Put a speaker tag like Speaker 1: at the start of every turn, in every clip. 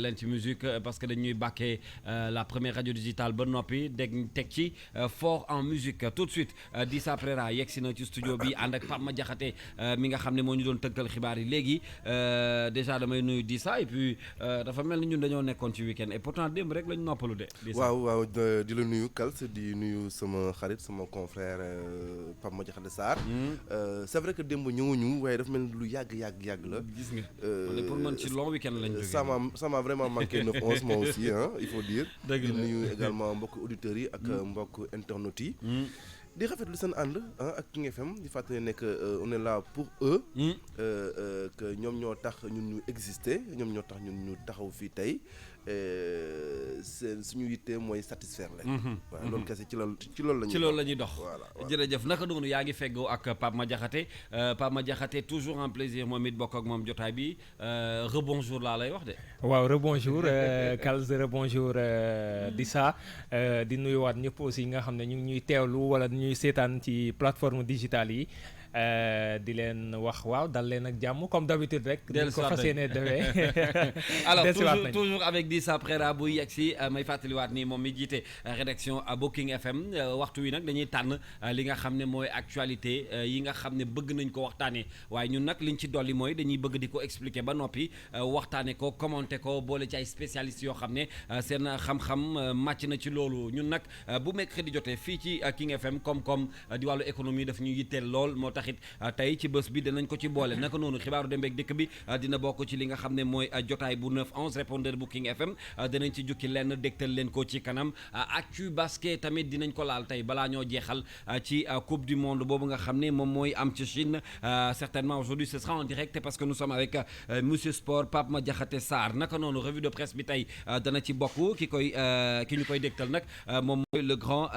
Speaker 1: leen ci musique parce que dañuy bàkkee la première radio digitale ba noppi teg ci fort en musique tout de suite Dissa Préra yegsi na ci studio bi ànd ak Pape Madiakhaté mi nga xam ne moo ñu doon tënkal xibaar yi léegi déjà damay nuyu Dissa et puis dafa mel ni ñun dañoo nekkoon ci week-end et pourtant démb rek lañ noppalu de.
Speaker 2: waaw di la nuyu Kals di nuyu sama xarit sama confrère Pape Madiakhaté Sarr. C'est vrai que démb ñëwuñu waaye dafa mel ni lu yàgg la.
Speaker 1: gis nga pour man ci long week-end lañ jógee.
Speaker 2: ça m'a vraiment manqué 9-11 moi aussi hein, il faut dire.
Speaker 1: dëgg la
Speaker 2: di nuyu également mbokk auditeurs yi ak mbokk internautes yi. di rafetlu seen ànd ak King FM di fàttali ne que on est là pour eux. que ñoom ñoo tax ñun ñu exister ñoom ñoo tax ñun ñu taxaw fii tey seen suñu yitte mooy satisfaire leen. waaw loolu kese ci loolu la ñuy dox.
Speaker 1: voilà jërëjëf naka noonu yaa ngi feggoo ak Pape Madiakhaté toujours un plaisir moom it bokk ak moom jotaay bi rebonjour laa lay wax de.
Speaker 3: waaw rebonjour Kals rebonjour Dissa di nuyuwaat ñëpp aussi nga xam ne ñu ngi ñuy teewlu wala ñuy seetaan ci plateforme digitale yi. di leen wax waaw dal leen ak jàmm comme d'habitude rek.
Speaker 1: dellu
Speaker 3: ko fas yéene defee.
Speaker 1: alors toujours avec Dissa Préra buy yegg si may fàttaliwaat nii moom mi jiite rédaction Booking FM waxtu wi nag dañuy tànn li nga xam ne mooy actualité yi nga xam ne bëgg nañ ko waxtaanee waaye ñun nag liñ ci dolli mooy dañuy bëgg di ko expliquer ba noppi waxtaanee ko commenter ko boole ci ay spécialistes yoo xam ne seen xam-xam màcc na ci loolu ñun nag bu mercredi jotee fii ci King FM comme di wàllu économie daf ñu yitteel lool moo taxit tey ci bés bi dinañ ko ci boole naka noonu xibaaru dembeek dëkk bi dina bokk ci li nga xam ne mooy jotaay bu 9-11 répondeur bu King FM dinañ ci jukki lenn dégtal leen ko ci kanam actu basket tamit dinañ ko laal tey balaa ñoo jeexal ci coupe du monde boobu nga xam ne moom mooy am ci Chine certainement aujourd'hui ce sera en direct parce que nous sommes avec monsieur sport Pape Madiakhaté Sarr naka noonu revue de presse bi tey dana ci bokk ki ñu koy dégtal nag moom mooy le grand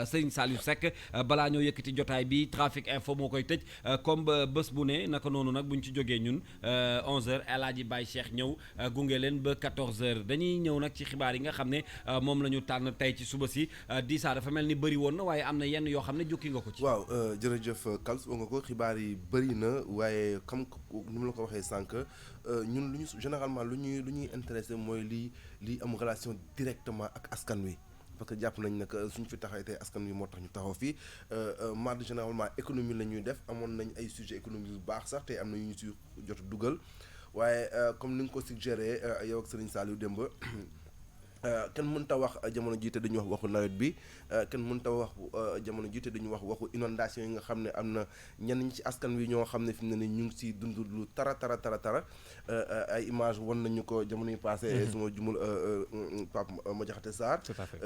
Speaker 1: Serigne Saliou Seck balaa ñoo yëkkati jotaay bi trafic info moo koy tëj comme bés bu ne naka noonu nag buñ ci jógee ñun 11h El Hadji Baye Cheikh ñëw gunge leen ba 14h dañuy ñëw nag ci xibaar yi nga xam ne moom la ñu tànn tey ci suba si Dissa dafa mel ni bëri woon na waaye am na yenn yoo xam ne jukki nga ko ci.
Speaker 2: waaw jërëjëf Kals nga ko xibaar yi bëri na waaye comme ni mu la ko waxee sànq ñun lu ñu généralement lu ñuy intéressé mooy lii am relation directement ak askan wi. parce que jàpp nañ ne que suñu fi taxawee tey askan wi moo tax ñu taxaw fii mardi généralement économie la ñuy def amoon nañ ay sujet économie yu baax sax tey am na yu ñu si jot dugal waaye comme ni nga ko suggéré yow ak Serigne Saliou démb kenn mënta wax jamono jiite dañuy wax waxu nawet bi kenn mënta wax jamono jiite dañuy wax waxu inondation yi nga xam ne am na ñenn ñi ci askan wi ñoo xam ne fi mu ne ni ñu ngi siy dund lu tara ay image wan nañu ko jamono yi passé suma jumul Pape Madiakhaté Sarr.
Speaker 3: tout à fait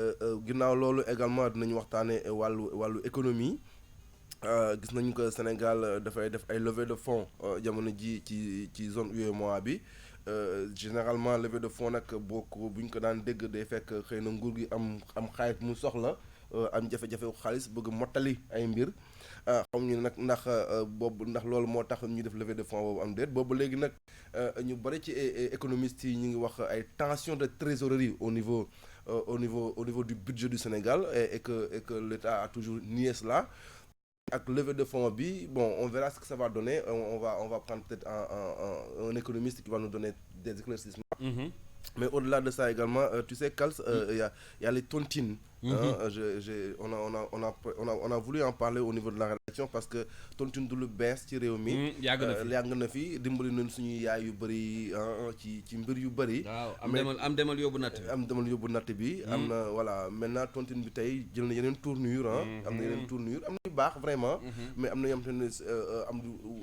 Speaker 2: ginnaaw loolu également dinañu waxtaane wàllu économie gis nañu ko Sénégal dafay def ay levée de fonds jamono ji ci zone UEMOA bi généralement levée de fonds nag bu ñu ko daan dégg day fekk xëy na nguur gi am xaalis mu soxla am jafe-jafe xaalis bëgg mottali ay mbir xam ñu nag ndax loolu moo tax ñu def levée de fonds boobu am déet boobu léegi nag ñu bëri ci économistes yi ñu ngi wax ay tension de trésorerie au niveau du budget du Sénégal et que l'État a toujours nié cela. Avec levée de fonds bi bon on verra ce que ça va donner on va prendre peut-être un économiste qui va nous donner des éclaircissements. Mais au-delà de ça également tu sais Kals y a les tontines. On a voulu en parler au niveau de la rédaction parce que tontine du lu bees ci réew mi. yàgg na fi dimbali nañ suñu yaay yu bëri ci mbir yu bëri.
Speaker 1: waaw am demal yóbbu natt bi.
Speaker 2: am demal yóbbu natt bi. am na voilà maintenant tontine bi tey jël na yeneen tournure am na yeneen tournure am na yu baax vraiment. mais am na yoo xam ne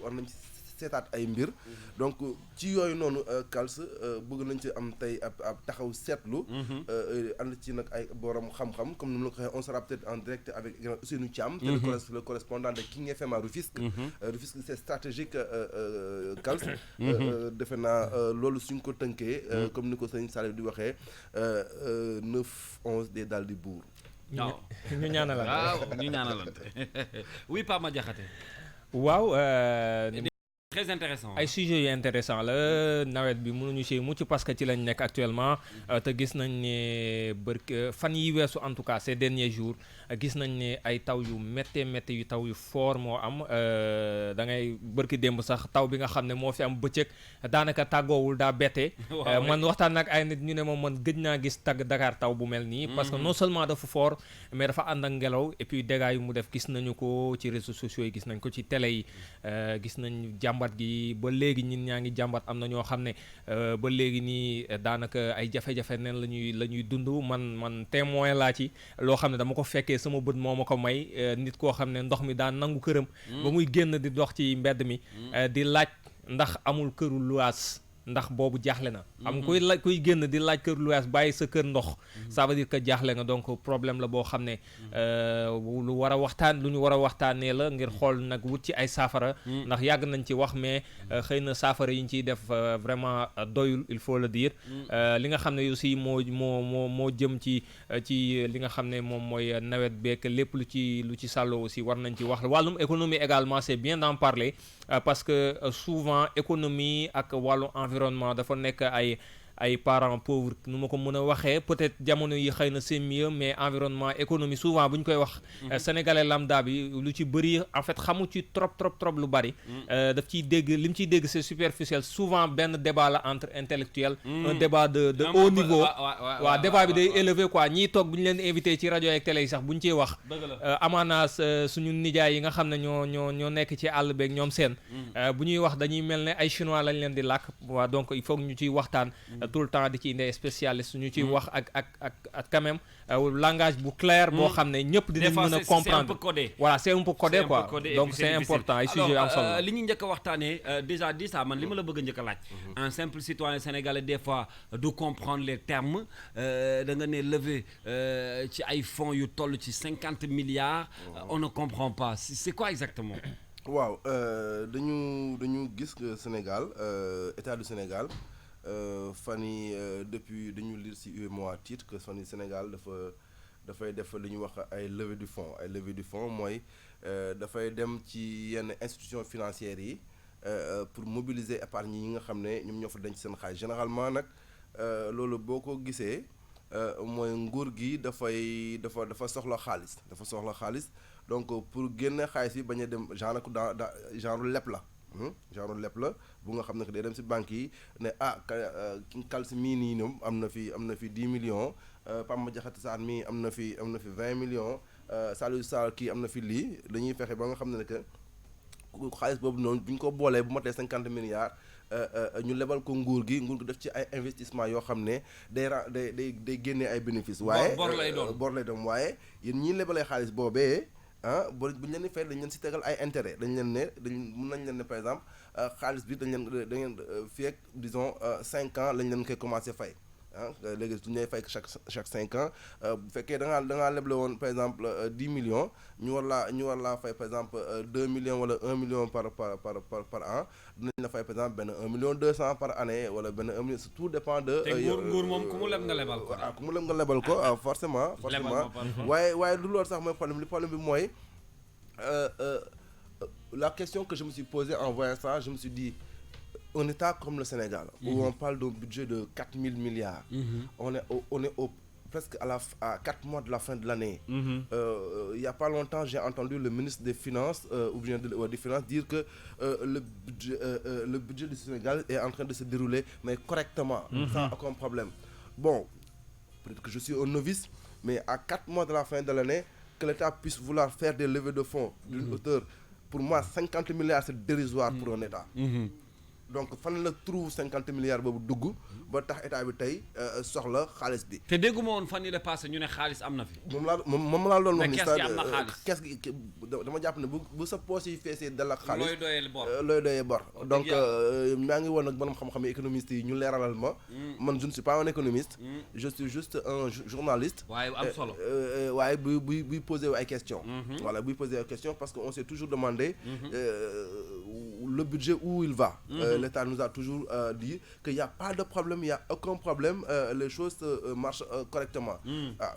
Speaker 2: war nañ seetaat ay mbir donc ci yooyu noonu Kals bëgg nañ ci am tey ab taxaw seetlu ànd ci nag ay borom xam-xam comme ni mu la ko waxee on sera peut-être en direct avec Ousseynou Thiam le correspondant de King FM à Rufisque Rufisque c'est stratégique Kals defe naa loolu suñ ko tënkee comme ni ko sëñ Saliou di waxee 9-11 day daal di buur
Speaker 1: waaw
Speaker 3: ñu ñaanalante
Speaker 1: oui Pape Madiakhaté
Speaker 3: waaw
Speaker 1: très intéressant.
Speaker 3: ay sujets yu intéressant la nawet bi mënuñu ci mucc parce que ci lañ nekk actuellement te gis nañ ne fan yi weesu en tout cas ces derniers jours gis nañ ne ay taw yu métte yu taw yu fort moo am da ngay bërki démb sax taw bi nga xam ne moo fi am bëccëg daanaka tàggoowul daa bette man waxtaan nag ay nit ñu ne moom man gëj naa gis Dakar taw bu mel nii parce que non seulement dafa fort mais dafa ànd ak ngelaw et puis dégâts yu mu def gis nañu ko ci réseaux sociaux yi gis nañ ko ci télé yi gis nañ jàmbat gi ba léegi ñin ñaa ngi jàmbat am na ñoo xam ne ba léegi nii daanaka ay jafe-jafe neen la ñuy dund man témoin laa ci loo xam ne dama ko fekkee sama bët moo ma ko may nit koo xam ne ndox mi daan nangu këram ba muy génn di dox ci mbedd mi di laaj ndax amul këru luwaas ndax boobu jaaxle na am kuy génn di laaj kër luwaas bàyyi sa kër ndox ça veut dire que jaaxle nga donc problème la boo xam ne lu war a waxtaan lu ñu war a waxtaanee la ngir xool nag wut ci ay saafara ndax yàgg nañ ci wax mais xëy na saafara yi ñu ciy def vraiment doyul il faut le dire li nga xam ne aussi moo jëm ci li nga xam ne moom mooy nawet beek lépp lu ci sàlloo aussi war nañ ci wax wàllum économie également c'est bien d'en parler parce que souvent économie ak wàllu environnement dafa nekk ay parents pauvres nu ma ko mën a waxee peut-être jamono yi xëy na c'est mieux mais environnement économie souvent bu ñu koy wax sénégalais lambda bi lu ci bëri en fait xamu ci trop lu bari daf ciy dégg li mu ciy dégg c'est superficiel souvent benn débat la entre intellectuels un débat de haut niveau waaw débat bi day élevé quoi ñiy toog bu ñu leen invité ci rajo ak télé yi sax bu ñu ciy wax amaana suñu nijaay yi nga xam ne ñoo nekk ci àll beeg ñoom seen bu ñuy wax dañuy mel ne ay chinois lañ leen di làkk waaw donc il faut que ñu ciy waxtaan tout le temps di ci indi spécialiste ñu ciy wax ak quand même langage bu clair boo xam ne ñëpp dinañ mën a comprendre voilà c'est un peu codé quoi donc c'est important ay sujet am solo
Speaker 1: li ñu njëkk a waxtaanee déjà di ça man li ma la bëgg a njëkk a laaj un simple citoyen sénégalais des fois du comprendre les termes da nga ne levé ci ay fonds yu toll ci 50 milliards on ne comprend pas c'est quoi exactement
Speaker 2: waaw dañu gis que Sénégal état du Sénégal fan yi depuis dañu lire ci UEMOA titre que fan yi Sénégal dafay def li ñuy wax ay levée du fonds mooy dafay dem ci yenn institutions financières yi pour mobiliser épargne yi nga xam ne ñoom ñoo fa denc seen xaalis généralement nag loolu boo ko gisee mooy nguur gi dafa soxla xaalis donc pour génne xaalis bi bañ a dem genre lepp la bu nga xam ne que day dem ci banque yi ne Kals mii nii ñoom am na fi 10 millions Pape Madiakhaté Sarr mii am na fi 20 millions Saliou Sarr kii am na fi lii dañuy fexe ba nga xam ne que xaalis boobu noonu bu ñu ko boolee bu matee 50 milliards ñu lebal ko nguur gi def ci ay investissement yoo xam ne day génnee ay bénéfices. waaye bor lay doon waaye yéen ñii lebalee xaalis boobee. bu ñu leen di fay dañ leen si tegal ay intérêt mun nañ leen ne par exemple xaalis bi dañ leen fii ak disons 5 ans lañ leen koy commencer fay léegi su ñu lay fay chaque 5 ans bu fekkee da ngaa leble woon par exemple 10 millions ñu war laa fay par exemple 2 millions wala 1 million par an dinañ la fay par exemple benn 1 million 200 par année wala benn 1 million tout dépend de.
Speaker 1: te nguur moom ku mu leb nga lebal ko.
Speaker 2: ku mu leb nga lebal ko forcément. waaye du loolu sax mooy problème bi mooy la question que je me suis posée en voyant ça je me suis dit. Un État comme le Sénégal, où on parle d'un budget de 4 000 milliards, on est presque à 4 mois de la fin de l'année. Il n'y a pas longtemps, j'ai entendu le ministre des Finances, ou bien des Finances, dire que le budget du Sénégal est en train de se dérouler, mais correctement, sans aucun problème. Bon, peut-être que je suis un novice, mais à 4 mois de la fin de l'année, que l'État puisse vouloir faire des levées de fonds d'une hauteur, pour moi, 50 milliards, c'est dérisoire pour un État. Donc fan la trouve 50 milliards boobu dugg ba tax état bi tey soxla xaalis bi.
Speaker 1: te dégguma woon fan yi la passé ñu ne xaalis am na fi.
Speaker 2: moom laa doon wax ni
Speaker 1: kees gi am na xaalis
Speaker 2: kees gi dama jàpp ne bu sa poche yi feesee dal ak xaalis.
Speaker 1: looy doyee bor.
Speaker 2: donc maa ngi woon nag borom xam-xam économiste yi ñu leeralal ma. man je ne suis pas un économiste. je suis juste un journaliste.
Speaker 1: waaye am solo.
Speaker 2: waaye buy poser ay questions. voilà buy poser ay questions parce que on s'est toujours demandé le budget où il va. L'État nous a toujours dit qu'il n'y a pas de problème, il n'y a aucun problème, les choses marchent correctement.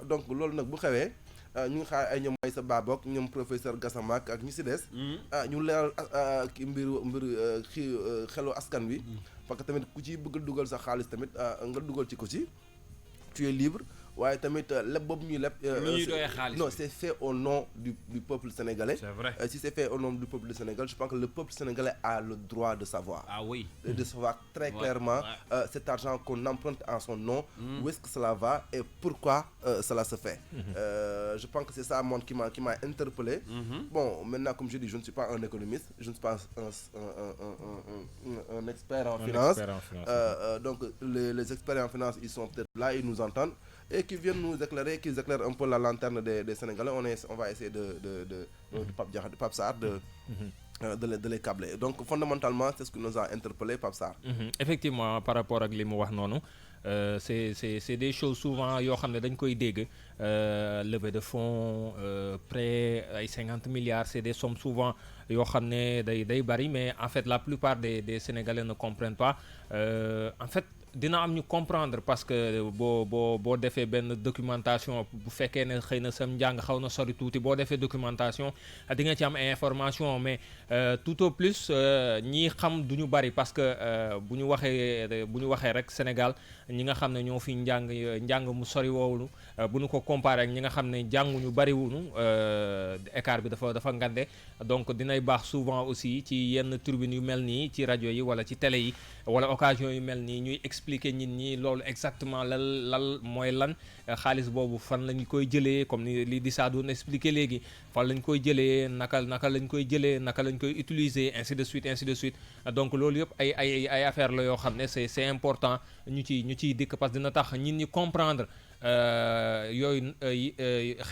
Speaker 2: Donc, loolu nag bu xewee ñu ngi xaar ay ñoom Maysa Babok ñoom professeur Gassama ak ñu si des. ñu leeral ki mbir xelu askan wi. parce que tamit ku ci bëgg dugal sa xaalis tamit nga dugal ci ko ci tu es libre. waaye tamit leb boobu ñuy leb. non c'est fait au nom du peuple sénégalais.
Speaker 1: C'est vrai.
Speaker 2: Si c'est fait au nom du peuple sénégalais, je pense que le peuple sénégalais a le droit de savoir.
Speaker 1: Ah oui.
Speaker 2: De savoir très clairement cet argent qu'on emprunte en son nom, où est-ce que cela va et pourquoi cela se fait. Je pense que c'est ça moi qui m'a interpellé. Bon, maintenant comme je dis, je ne suis pas un économiste, je ne suis pas un expert en finance. Donc les experts en finance, ils sont peut-être là, ils nous entendent. Et qui viennent nous éclairer, qui éclairent un peu la lanterne des Sénégalais. On va essayer de Pape Sarr de les câbler. Donc fondamentalement, c'est ce qui nous a interpellé, Pape Sarr.
Speaker 3: Effectivement, par rapport à ce que nous c'est des choses souvent yoo xam ne dañ koy dégg levée de fonds prêt ay 50 milliards c'est des sommes souvent yoo xam ne day bari mais en fait la plupart des Sénégalais ne comprennent pas en fait dina am ñu comprendre parce que boo defee benn documentation bu fekkee ne xëy na sam njàng xaw na sori tuuti boo defee documentation di nga ci am information mais tout au plus ñi xam du ñu bari parce que bu ñu waxee rek Sénégal ñi nga xam ne ñoo fi njàng mu sori woowulu bu ñu ko comparé ak ñi nga xam ne jànguñu bariwuñu écart bi dafa ngande donc dinay baax souvent aussi ci yenn turbine yu mel nii ci rajo yi wala ci télé yi wala occasion yu mel nii ñuy expliquer nit ñi loolu exactement lan mooy lan xaalis boobu fan lañ koy jëlee comme ni li di saa doon expliquer léegi fan lañ koy jëlee naka lañ koy jëlee naka lañ koy utiliser ainsi de suite donc loolu yëpp ay affaire la yoo xam ne c'est important ñu ciy dikk parce que dina tax nit ñi comprendre yooyu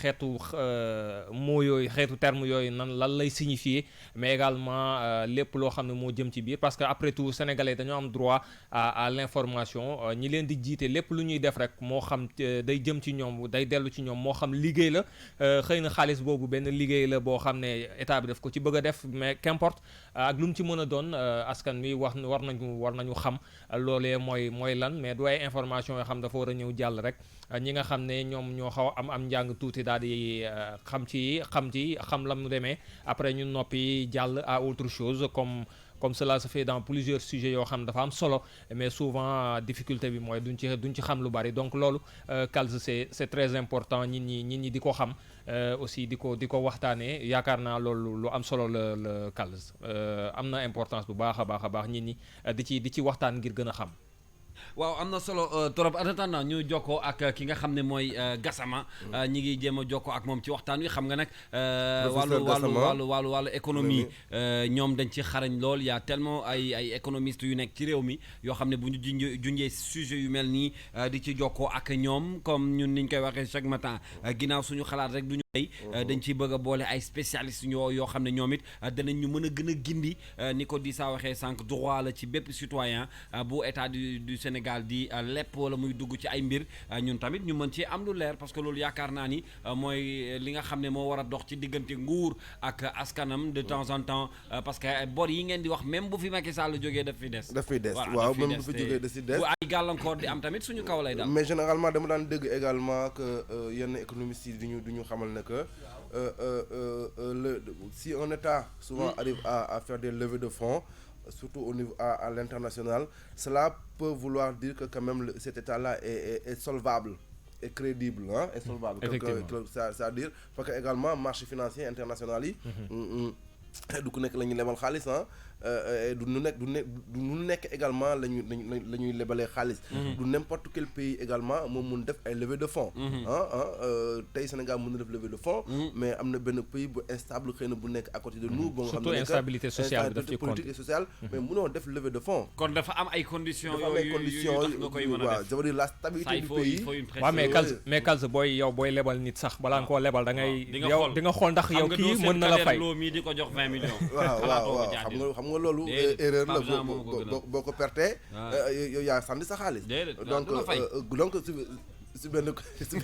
Speaker 3: xeetu mots yooyu xeetu terme yooyu lan lay signifier mais également lépp loo xam ne moo jëm ci biir parce que après tout sénégalais dañoo am droit à l'information ñi leen di jiite lépp lu ñuy def rek moo xam day jëm ci ñoom day dellu ci ñoom moo xam liggéey la xëy na xaalis boobu benn liggéey la boo xam ne état bi daf ko ci bëgg a def mais qu'importe ak lu mu ci mën a doon askan wi war nañu xam loolee mooy lan mais du ay information yoo xam dafa war a ñëw jàll rek ñi nga xam ne ñoom ñoo xaw am njàng tuuti daal di xam lam nu demee après ñu noppi jàll à autre chose comme cela se fait dans plusieurs sujets yoo xam dafa am solo mais souvent difficulté bi mooy duñ ci xam lu bari donc loolu Kals c'est très important nit ñi di ko xam aussi di ko waxtaanee yaakaar naa loolu lu am solo la Kals am na importance bu baax a baax nit ñi di ci waxtaan ngir gën a xam.
Speaker 1: waaw am na solo trop en attendant ñu jokkoo ak ki nga xam ne mooy Gassama ñi ngi jéem a jokkoo ak moom ci waxtaan wi xam nga nag wàllu économie ñoom dañ ci xarañ lool y a tellement ay économistes yu nekk ci réew mi yoo xam ne bu ñu junjee sujet yu mel nii di ci jokkoo ak ñoom comme ñun niñ koy waxee chaque matin ginnaaw suñu xalaat rek duñu dañ ciy bëgg a boole ay spécialistes yoo xam ne ñoom it danañ ñu mën a gën a gindi ni ko di saa waxee sànq droit la ci bépp citoyen bu état du Sénégal di lepp wala muy dugg ci ay mbir ñun tamit ñu mën ci am lu leer parce que loolu yaakaar naa ni mooy li nga xam ne moo war a dox ci diggante nguur ak askanam de temps en temps parce que bor yi ngeen di wax même bu fi Macky Sall jógee daf fi des
Speaker 2: waaw même bu fi jógee da si des
Speaker 1: bu ay gàllankoor di am tamit suñu kaw lay dal
Speaker 2: mais généralement dama daan dégg également que yenn économistes yi duñu xamal ne que si un État souvent arrive à faire des levées de fonds surtout au niveau à l'international, cela peut vouloir dire que quand même cet État-là est solvable, est crédible, hein, est solvable. C'est-à-dire parce que également marché financier international yi du ku nekk la ñuy lebal xaalis du nu nekk également la ñuy lebalee xaalis du n'importe quel pays également moom mun def ay levée de fonds tey Sénégal mën na def levée de fonds mais am na benn pays bu instable xëy na bu nekk à côté de nous ba nga xam ne
Speaker 3: surtout instabilité sociale daf ci
Speaker 2: politique et sociale mais mënoo def levée de fonds
Speaker 1: kon dafa am ay conditions yu tax nga koy mën a def
Speaker 2: ça veut dire la stabilité du pays
Speaker 3: waaw mais Kals booy lebal nit sax balaa nga koo lebal da ngay yow di nga xool ndax yow kii mën na la fay
Speaker 1: di ko jox 20 millions
Speaker 2: waaw xam nga loolu erreur la boo ko pertee yow yaa sànni sa xaalis donc si benn côté si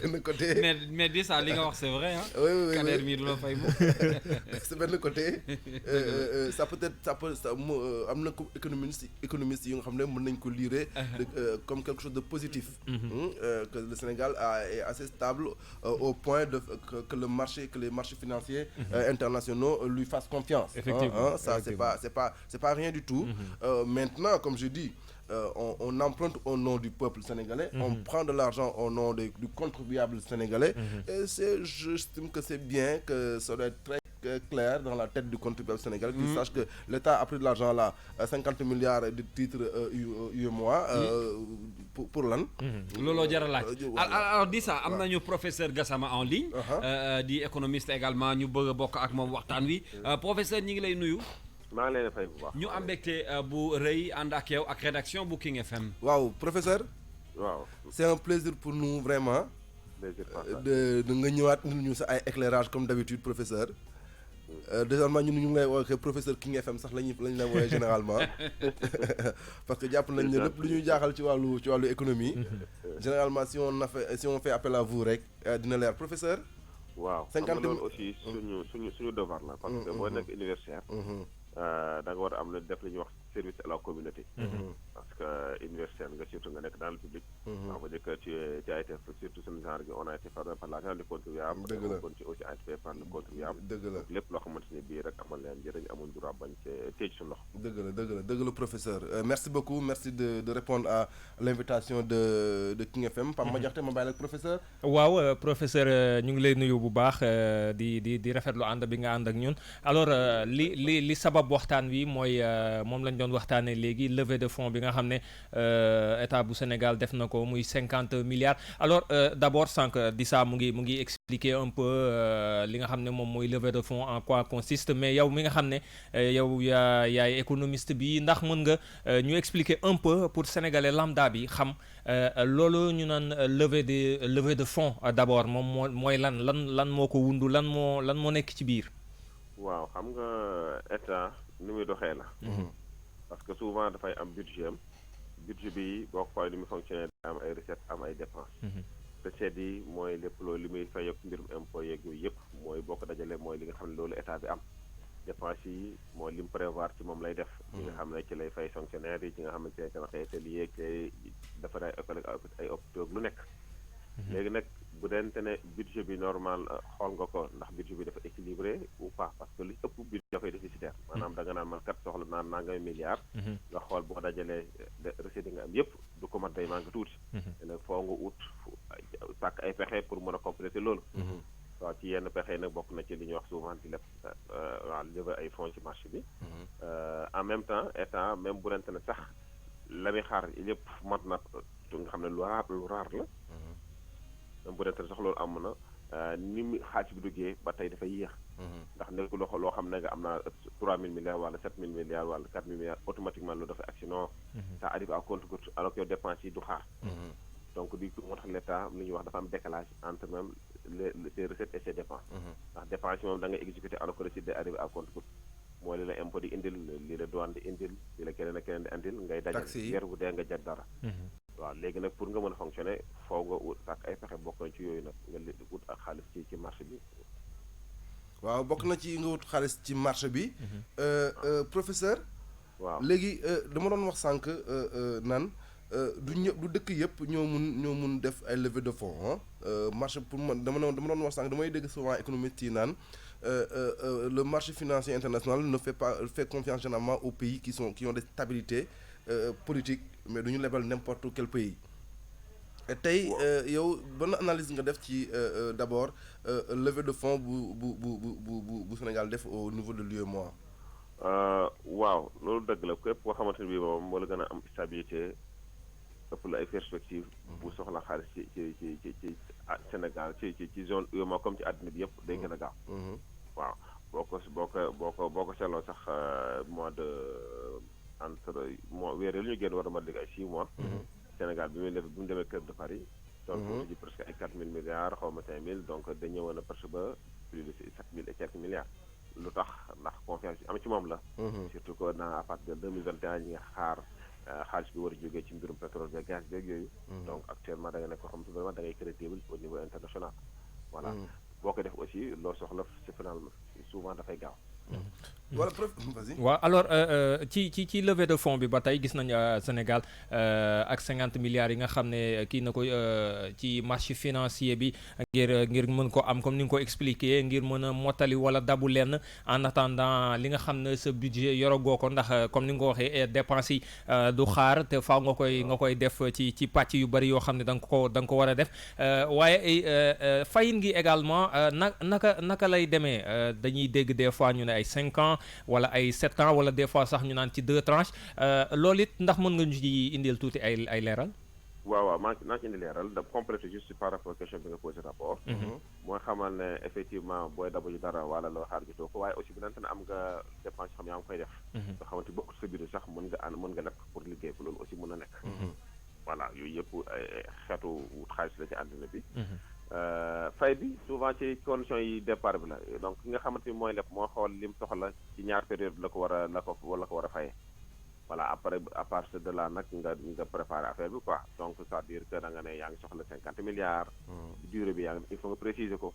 Speaker 2: benn côté.
Speaker 1: mais di ça li nga wax c'est vrai hein.
Speaker 2: oui
Speaker 1: Kader mii du la fay moom.
Speaker 2: si benn côté ça peut am na économiste yi nga xam ne mën nañ ko lire comme quelque chose de positif. Que le Sénégal est assez stable au point que les marchés financiers internationaux lui fassent confiance.
Speaker 3: Effectivement.
Speaker 2: Ça c'est pas rien du tout. Maintenant, comme je dis, on emprunte au nom du peuple sénégalais, on prend de l'argent au nom du contribuable sénégalais, et j'estime que c'est bien que ça doit être très clair dans la tête du contribuable sénégalais, qu'il sache que l'État a pris de l'argent là, 50 milliards de titres UEMOA, pour l'an.
Speaker 1: Lolo jar a laaj. Alors di ça am nañu professeur Gassama en ligne. Di économiste également ñu bëgg a bokk ak moom waxtaan wi. Professeur ñi ngi lay nuyu.
Speaker 4: maa ngi leen di fay bu baax.
Speaker 1: ñu am mbégte bu rëy ànd ak yow ak rédaction bu King FM.
Speaker 2: waaw professeur.
Speaker 4: waaw
Speaker 2: c'est un plaisir pour nous vraiment. de nga ñëwaat ñu sa ay éclairage comme d'habitude professeur. Désormais ñu ngi lay woowee professeur King FM sax lañ lay woowee généralement parce que jàpp nañ ne lépp lu ñuy jaaxal ci wàllu économie. Généralement si on fait appel à vous rek dina leer professeur.
Speaker 4: waaw 50 000 aussi suñu devoir la. parce que boo nekk universitaire. da nga war a am def li ñuy wax service à la communauté. parce que universitaire nga surtout nga nekk dans le public. on va dire que tu as été surtout suñu genre gi on a été formé par l'argent du contribuable.
Speaker 2: dëgg la
Speaker 4: on aussi a été par le contribuable.
Speaker 2: dëgg la
Speaker 4: lépp loo xamante ne bii rek amal leen njëriñ amul droit bañ cee téye suñu loxo.
Speaker 2: dëgg la professeur merci beaucoup merci de répondre à l'invitation de King FM. Pape Madiakhté ma bàyyi la professeur.
Speaker 3: waaw professeur ñu ngi lay nuyu bu baax di rafetlu ànd bi nga ànd ak ñun alors li sabab waxtaan wi mooy moom lañ doon waxtaanee léegi levée de fonds bi nga xam ne état bu Sénégal def na ko muy 50 milliards alors d'abord sànq Dissa mu ngi expliquer un peu li nga xam ne moom mooy levée de fonds en quoi consiste mais yow mi nga xam ne yow yaay économiste bi ndax mën nga ñu expliquer un peu pour sénégalais lambda bi xam loolu ñu naan levée de fonds d'abord moom mooy lan moo ko wundu lan moo nekk ci biir.
Speaker 4: waaw xam nga état ni muy doxee la. parce que souvent dafay am budget bi boo xoolee ni muy fonctionner day am ay recettes am ay dépenses. recettes yi mooy lépp loolu li muy fay ak mbirum impôt yeeg yooyu yëpp mooy boo ko dajalee mooy li nga xam ne loolu état bi am. dépenses yi mooy li mu prévoir ci moom lay def. li nga xam ne ci lay fay fonctionnaire yi ci nga xam ne ci lay tabax ay atelier dafa day ay hôpitaux lu nekk. léegi nag bu dente ne budget bi normal xool nga ko ndax budget bi dafa équilibré ou pas parce que li ëpp budget dafay déficitaire maanaam da nga naan man kat soxla naan naa ngay milliards nga xool boo dajalee recettes yi nga am yëpp du ko mat day manque tuuti te nag foo nga ut sàkk ay pexe pour mën a compléter loolu waaw ci yenn pexe nag bokk na ci li ñuy wax souvent di lépp waaw lever ay fonds ci marché bi en même temps état même bu dente ne sax la muy xaar yëpp mat na nga xam ne lu raar la même bu dee sax loolu am na ni mu xaalis bi duggee ba tey dafay yéex. ndax nekkul loo xam ne nga am naa 3000 milliards wala 7000 milliards wala 4000 milliards automatiquement loolu dafay action non. ça arrive à compte-gouttes alors que yow dépenses yi du xaar. donc du coup moo tax l'État li ñuy wax dafa am décalage entre même ses recettes et ses dépenses. ndax dépenses yi moom da nga exécuter alors que recette day arrive à compte-gouttes mooy li la impôt di indil li la douane di indil li la keneen ak keneen di indil ngay dajal. weer bu dee nga jot dara. waaw léegi nag pour nga mën a fonctionner foo nga ut sàkk ay pexe bokk na ci yooyu nag nga ut ak xaalis ci marché bi.
Speaker 2: waaw bokk na ci nga ut xaalis ci marché bi. professeur.
Speaker 4: waaw
Speaker 2: léegi dama doon wax sànq naan du dëkk yëpp ñoo mun def ay levée de fonds marché pour man dama doon wax sànq damay dégg souvent économiste yi naan le marché financier international ne fait confiance généralement aux pays qui ont des stabilités politiques mais du ñu lebal n'importe quel pays. tey yow ban analyse nga def ci d'abord levée de fonds bu Sénégal def au niveau de l'UEMOA.
Speaker 4: waaw loolu dëgg la képp koo xamante ne bii moom moo la gën a am stabilité ëpp la ay perspectives. bu soxla xaalis ci Sénégal ci zone UEMOA comme ci àddina bi yëpp day gën a gaaw. waaw boo ko seetloo sax mois de entre mois weer yi ñu génn war a mën ay 6 mois. Sénégal bi mu demee Club de Paris. donc ji presque ay 4000 milliards xaw ma 5000 donc dañu ñëwoon a presque ba plus de 7000 et quelques milliards. lu tax ndax confiance bi am ci moom la. surtout que à partir de 2021 ñi nga xaar xaalis bi war a jógee ci mbirum pétrole bi gaz beeg yooyu. donc actuellement da nga nekk ko xam ne vraiment da ngay crédible au niveau international. voilà boo ko def aussi loo soxla ci finalement souvent dafay gaaw.
Speaker 2: voilà vas-y.
Speaker 3: waaw alors ci levée de fonds bi ba tey gis nañ Sénégal ak 50 milliards yi nga xam ne kii na ko ci marché financier bi ngir mën ko am comme ni nga ko expliqué ngir mën a mottali wala dabu lenn en attendant li nga xam ne sa budget yoragoo ko ndax comme ni nga ko waxee dépenses yi du xaar te faaw nga koy def ci pàcc yu bari yoo xam ne da nga ko war a def waaye fayin gi également naka lay demee dañuy dégg des fois ñu ne ay 5 ans wala ay 7 ans wala des fois sax ñu naan ci 2 tranches loolu it ndax mën nga ñu ci indil tuuti ay leeral.
Speaker 4: waaw naa ci indi leeral da compléter juste par rapport question bi nga posé rapport. mooy xamal ne effectivement booy dabu ji dara wala loo xaar jotoo ko waaye aussi bu nante ne am nga dépense yoo xam yaa ngi koy def. nga xamante bokkul sa biir sax mën nga leb pour liggéey ko loolu aussi mën na nekk. voilà yooyu yëpp xeetu wut xaalis la ci àddina bi. fay bi souvent ci conditions yi départ bi la donc ki nga xamante ni mooy lépp moo xool lim soxla ci ñaar période la ko war a fayee voilà après à partir de là nag nga préparer affaire bi quoi donc c'est-à-dire que da nga ne yaa ngi soxla 50 milliards. durée bi il faut nga préciser ko.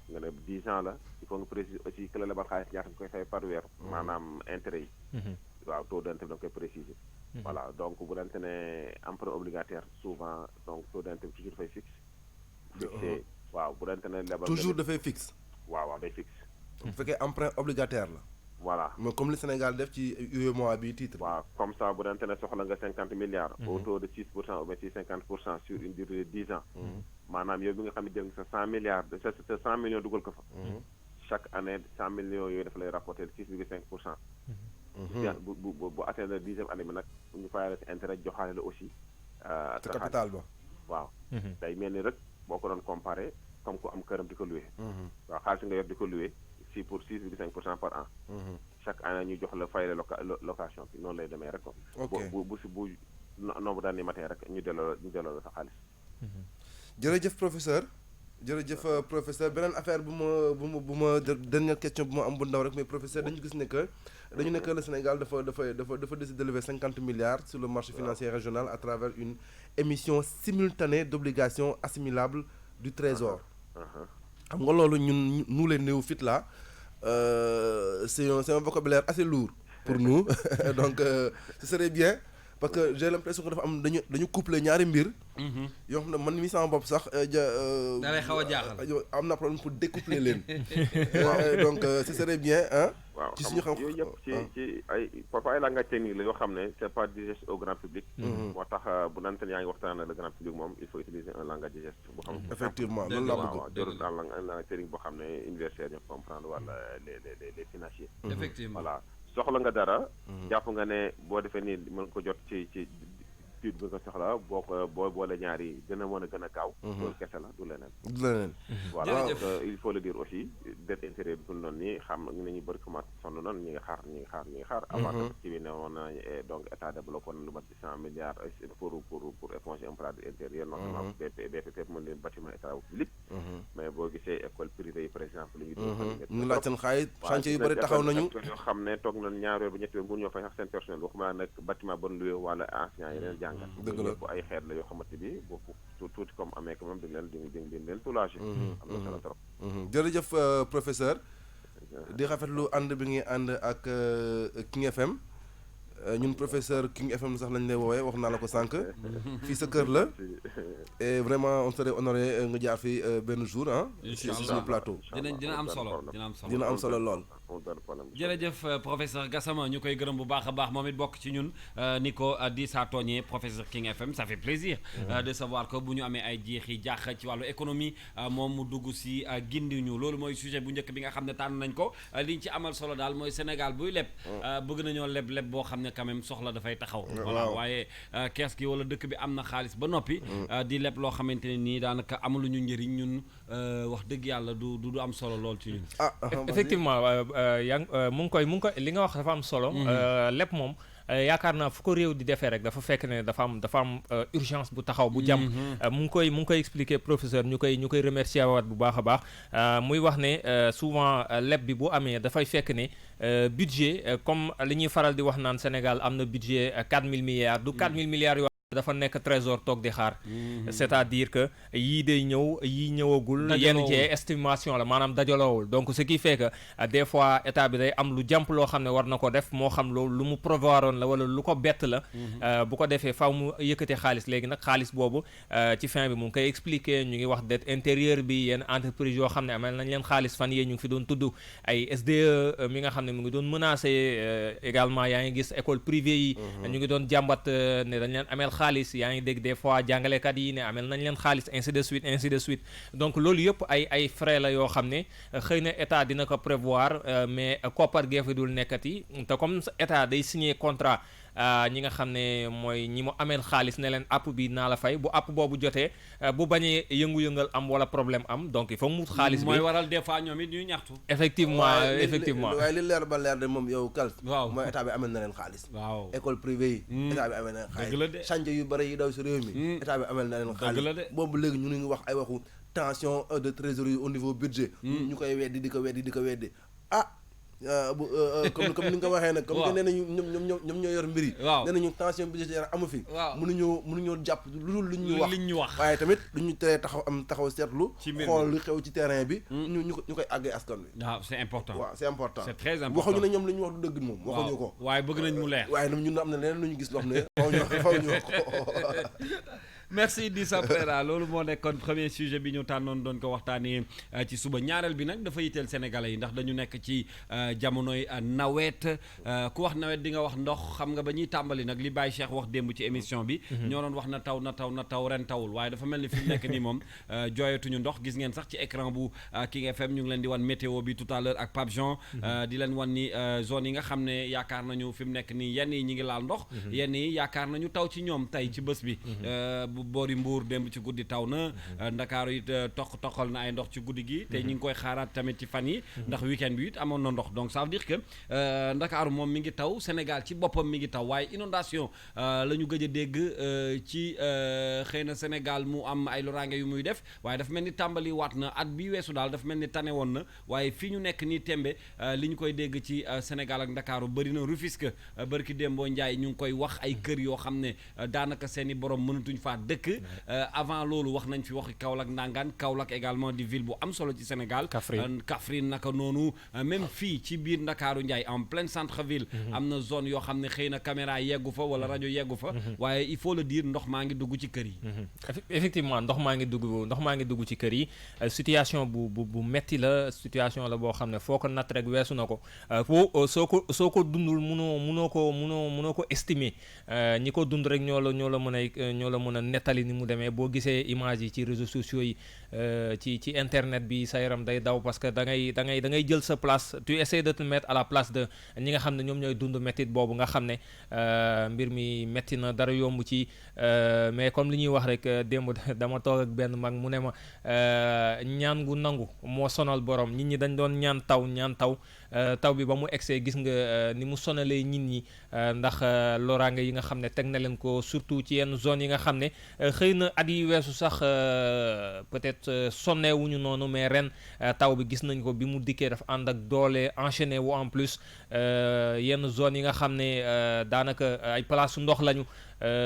Speaker 4: nga ne 10 ans la il faut nga préciser aussi que la lebal xaalis ñaata nga koy fay par weer. maanaam intérêt yi. waaw taux d'intérêt da nga koy préciser. voilà donc bu dante ne emprunt obligataire souvent donc taux d'intérêt toujours dafay fixe. fixé waaw bu dante ne lebal
Speaker 2: toujours dafay fixe.
Speaker 4: waaw day fixe.
Speaker 2: bu fekkee emprunt obligataire la.
Speaker 4: voilà
Speaker 2: mais comme le Sénégal def ci UEMOA bi titre.
Speaker 4: waaw comme ça bu dante ne soxla nga 50 milliards. au taux de 6% ou bien 50% sur une durée de 10 ans. maanaam yow bi nga xam ne jël nga sa 100 milliards sa 100 millions dugal ko fa. chaque année 100 millions yooyu dafa lay rapporter 6,5%. bu atteindre 10e année bi nag ñu fayal ci intérêt joxaale la aussi.
Speaker 2: sa capital ba.
Speaker 4: waaw. day mel ni rek boo ko doon comparé comme ku am këram di ko loué. waaw xaalis nga yor di ko loué 6,5% par an. chaque année ñu jox la fay la location bi noonu lay demee rek ko.
Speaker 2: ok
Speaker 4: bu nombre d'années matee rek ñu delloo la sa xaalis.
Speaker 2: jërëjëf professeur. beneen affaire bu ma dernière question bu ma am bu ndaw rek mais professeur dañu gis ne que le Sénégal dafa décider de lever 50 milliards sur le marché financier régional à travers une émission simultanée d'obligations assimilables du trésor. xam nga loolu ñun nous les néophytes là c'est un vocabulaire assez lourd pour nous donc ce serait bien parce que j'ai l'impression que dafa am dañu coupler ñaari mbir. yoo xam ne man mi sama bopp sax
Speaker 1: da lay xaw a jaaxal.
Speaker 2: am na problème pour découpler leen. donc ce serait bien
Speaker 4: waaw
Speaker 2: ci suñu xam
Speaker 4: yooyu yëpp ci ay papa ay langage technique la yoo xam ne c'est pas digeste au grand public. moo tax bu nante yaa ngi waxtaan le grand public moom il faut utiliser un langage digeste boo xam ne.
Speaker 2: effectivement loolu laa bëgg.
Speaker 4: waaw jarul daal langage technique boo xam ne universitaire ñu comprendre wala les financiers.
Speaker 1: effectivement
Speaker 4: voilà soxla nga dara. jàpp nga ne boo defee nii mën ko jot ci tuuti bi nga soxla boo boole ñaar yi dina mën a gën a gaaw. loolu kese la du leneen. voilà il faut le dire aussi dette intérieure bi noonu nii xam nañu bëri commencé sonn noonu ñi nga xaar. avant que ci bi ne woon nañ donc état débloqué woon lu mat 100 milliards pour éponger un plat intérieur. notamment BPP mën leen bâtiment état public. mais boo gisee école privée yi par exemple.
Speaker 2: ñu laaj seen xaalis chantier yu bëri taxaw nañu.
Speaker 4: yoo xam ne toog nañ ñaar weer ba ñetti weer mënu ñoo fay sax seen personnel waxuma nag bâtiment bon loué wala ancien yeneen jàngat.
Speaker 2: dëgg la
Speaker 4: ay xeet la yoo xamante bi boobu tuuti comme amee quand même di leen soulager. am na solo trop.
Speaker 2: jërëjëf professeur. di rafetlu ànd bi ngi ànd ak King FM. ñun professeur King FM sax lañ lay woowee wax naa la ko sànq. fii sa kër la. et vraiment on serait honoré nga jaar fi benn jour
Speaker 1: incha allah
Speaker 2: suñu plateau.
Speaker 1: dina am solo
Speaker 2: dina am solo lool.
Speaker 1: jërëjëf professeur Gassama ñu koy gërëm bu baax a baax moom it bokk ci ñun ni ko di saa tooñee professeur King FM ça fait plaisir de savoir que bu ñu amee ay jeexi jaax ci wàllu économie moom mu dugg si gindi ñu loolu mooy sujet bu njëkk bi nga xam ne tànn nañ ko liñ ci amal solo daal mooy Sénégal buy leb bëgg nañoo leb boo xam ne quand même soxla dafay taxaw. voilà waaye kees gi wala dëkk bi am na xaalis ba noppi di leb loo xamante ne nii daanaka amuluñu njëriñ ñun wax dëgg yàlla du am solo lool ci ñun.
Speaker 3: effectivement mu ngi koy li nga wax dafa am solo. lépp moom yaakaar naa fu ko réew di defee rek dafa fekk ne dafa am urgence bu taxaw bu jàmm. mu ngi koy expliquer professeur ñu koy remercier waat bu baax a baax muy wax ne souvent leb bi bu amee dafay fekk ne budget comme li ñuy faral di wax naan Sénégal am na budget 4000 milliards du 4000 milliards yoo dafa nekk trésor toog di xaar c'est-à-dire que yii day ñëw yii ñëwagul yenn ci estimation la maanaam dajaloowul donc ce qui fait que des fois état bi day am lu jàmp loo xam ne war na ko def moo xam loolu lu mu prévoiroon la wala lu ko bett la bu ko defee faw mu yëkkate xaalis léegi nag xaalis boobu ci fin bi mu ngi koy expliquer ñu ngi wax dette intérieure bi yenn entreprise yoo xam ne amel nañ leen xaalis fan yee ñu ngi fi doon tudd ay SDE mi nga xam ne mu ngi doon menacé également yaa ngi gis école privée yi ñu ngi doon jàmbat ne dañ leen amel xaalis yaa ngi dégg des fois jàngalekat yi ne amel nañ leen xaalis ainsi de suite donc loolu yëpp ay frais la yoo xam ne xëy na état dina ko prévoir mais koppar gee fi dul nekkati te comme état day signer contrat ñi nga xam ne mooy ñi mu ameel xaalis ne leen app bi naa la fay bu app boobu jotee bu bañee yëngu-yëngal am wala problème am donc il faut mu xaalis bi
Speaker 1: mooy waral des fois ñoom it ñuy ñaxtu.
Speaker 3: effectivement
Speaker 2: waaye li leer ba leer de moom yow kal
Speaker 1: waaw
Speaker 2: mooy état bi amel na leen xaalis.
Speaker 1: waaw
Speaker 2: école privée yi. état bi amel na leen xaalis.
Speaker 1: dëgg la de
Speaker 2: chantier yu bëri yi daw si réew mi. état bi amel na leen xaalis.
Speaker 1: dëgg la de
Speaker 2: boobu léegi ñu ngi wax ay waxu tension de trésorerie au niveau budget. ñu koy weddi di ko weddi comme ni nga ko waxee nag. comme que nee nañu ñoom ñoo yor mbir yi.
Speaker 1: waaw
Speaker 2: nee nañu tension budgétaire amu fi.
Speaker 1: waaw
Speaker 2: mënuñoo jàpp lu dul liñ ñu wax.
Speaker 1: wax
Speaker 2: waaye tamit duñu teree taxaw seetlu.
Speaker 1: ci mbir
Speaker 2: xool lu xew ci terrain bi. ñu koy àggee askan wi.
Speaker 1: waaw c'est important.
Speaker 2: waaw c'est important.
Speaker 1: c'est très important
Speaker 2: waxuñu ne ñoom li ñu wax du dëgg moom. waxuñu ko
Speaker 1: waaye bëgg nañ mu leer.
Speaker 2: waaye ñun am na leneen lu ñu gis loo xam ne faw ñu wax ko.
Speaker 1: merci Dissa Préra loolu moo nekkoon premier sujet bi ñu tànnoon doon ko waxtaanee ci suba ñaareel bi nag dafa yitteel sénégalais yi ndax dañu nekk ci jamonoy nawet ku wax nawet di nga wax ndox xam nga ba ñuy tàmbali nag li Baye Cheikh wax démb ci émission bi. ñoo doon wax na taw ren tawul waaye dafa mel ni fi mu nekk nii moom jooyatuñu ndox gis ngeen sax ci écran bu King FM ñu ngi leen di wan météo bi tout à l'heure ak Pape Jean di leen wan ni zone yi nga xam ne yaakaar nañu fi mu nekk nii yenn yi ñi ngi laal ndox yenn yi yaakaar nañu taw ci ñoom tey ci bés bi boori Mbuur démb ci guddi taw na Ndakaaru it toqal na ay ndox ci guddi gi te ñu ngi koy xaaraat tamit ci fan yi ndax week-end bi it amoon na ndox donc ça veut dire que Ndakaaru moom mi ngi taw Sénégal ci boppam mi ngi taw waaye inondation la ñu gëj a dégg ci xëy na Sénégal mu am ay loraange yu muy def waaye dafa mel ni tàmbali waat na at bi weesu daal dafa mel ni tane woon na waaye fii ñu nekk nii tembe li ñu koy dégg ci Sénégal ak Ndakaaru bëri na Rufisque bërki démboo Njaay ñu ngi koy wax ay kër yoo xam ne daanaka seeni borom mënatuñ faa dëkk avant loolu wax nañ fi waxi Kaolack Ndangaan Kaolack également di ville bu am solo ci Sénégal Kaffrine naka noonu même fii ci biir Ndakaaru Njaay en plein centre ville am na zone yoo xam ne xëy na caméra yeggu fa wala rajo yeggu fa waaye il faut le dire ndox maa ngi dugg ci kër yi
Speaker 3: effectivement ndox maa ngi dugg ci kër yi situation bu metti la situation la boo xam ne foo ko natt rek weesu na ko soo ko dundul munoo ko estimer ñi ko dund rek ñoo la mën a nettali ni mu demee boo gisee image yi ci réseaux sociaux yi ci internet bi sa yaram day daw parce que da ngay jël sa place tu essaies de te mettre à la place de ñi nga xam ne ñoom ñooy dund méttit boobu nga xam ne mbir mi métti na dara yomb ci mais comme li ñuy wax rek démb dama toog ak benn mag mu ne ma ñaan gu nangu moo sonal borom nit ñi dañ doon ñaan taw bi ba mu egsee gis nga ni mu sonalee nit ñi ndax loraange yi nga xam ne teg na leen ko surtout ci yenn zone yi nga xam ne xëy na at yi weesu sax peut-être sonneewuñu noonu mais ren taw bi gis nañ ko bi mu dikkee dafa ànd ak doole enchaîné wu en plus yenn zone yi nga xam ne daanaka ay place ndox lañu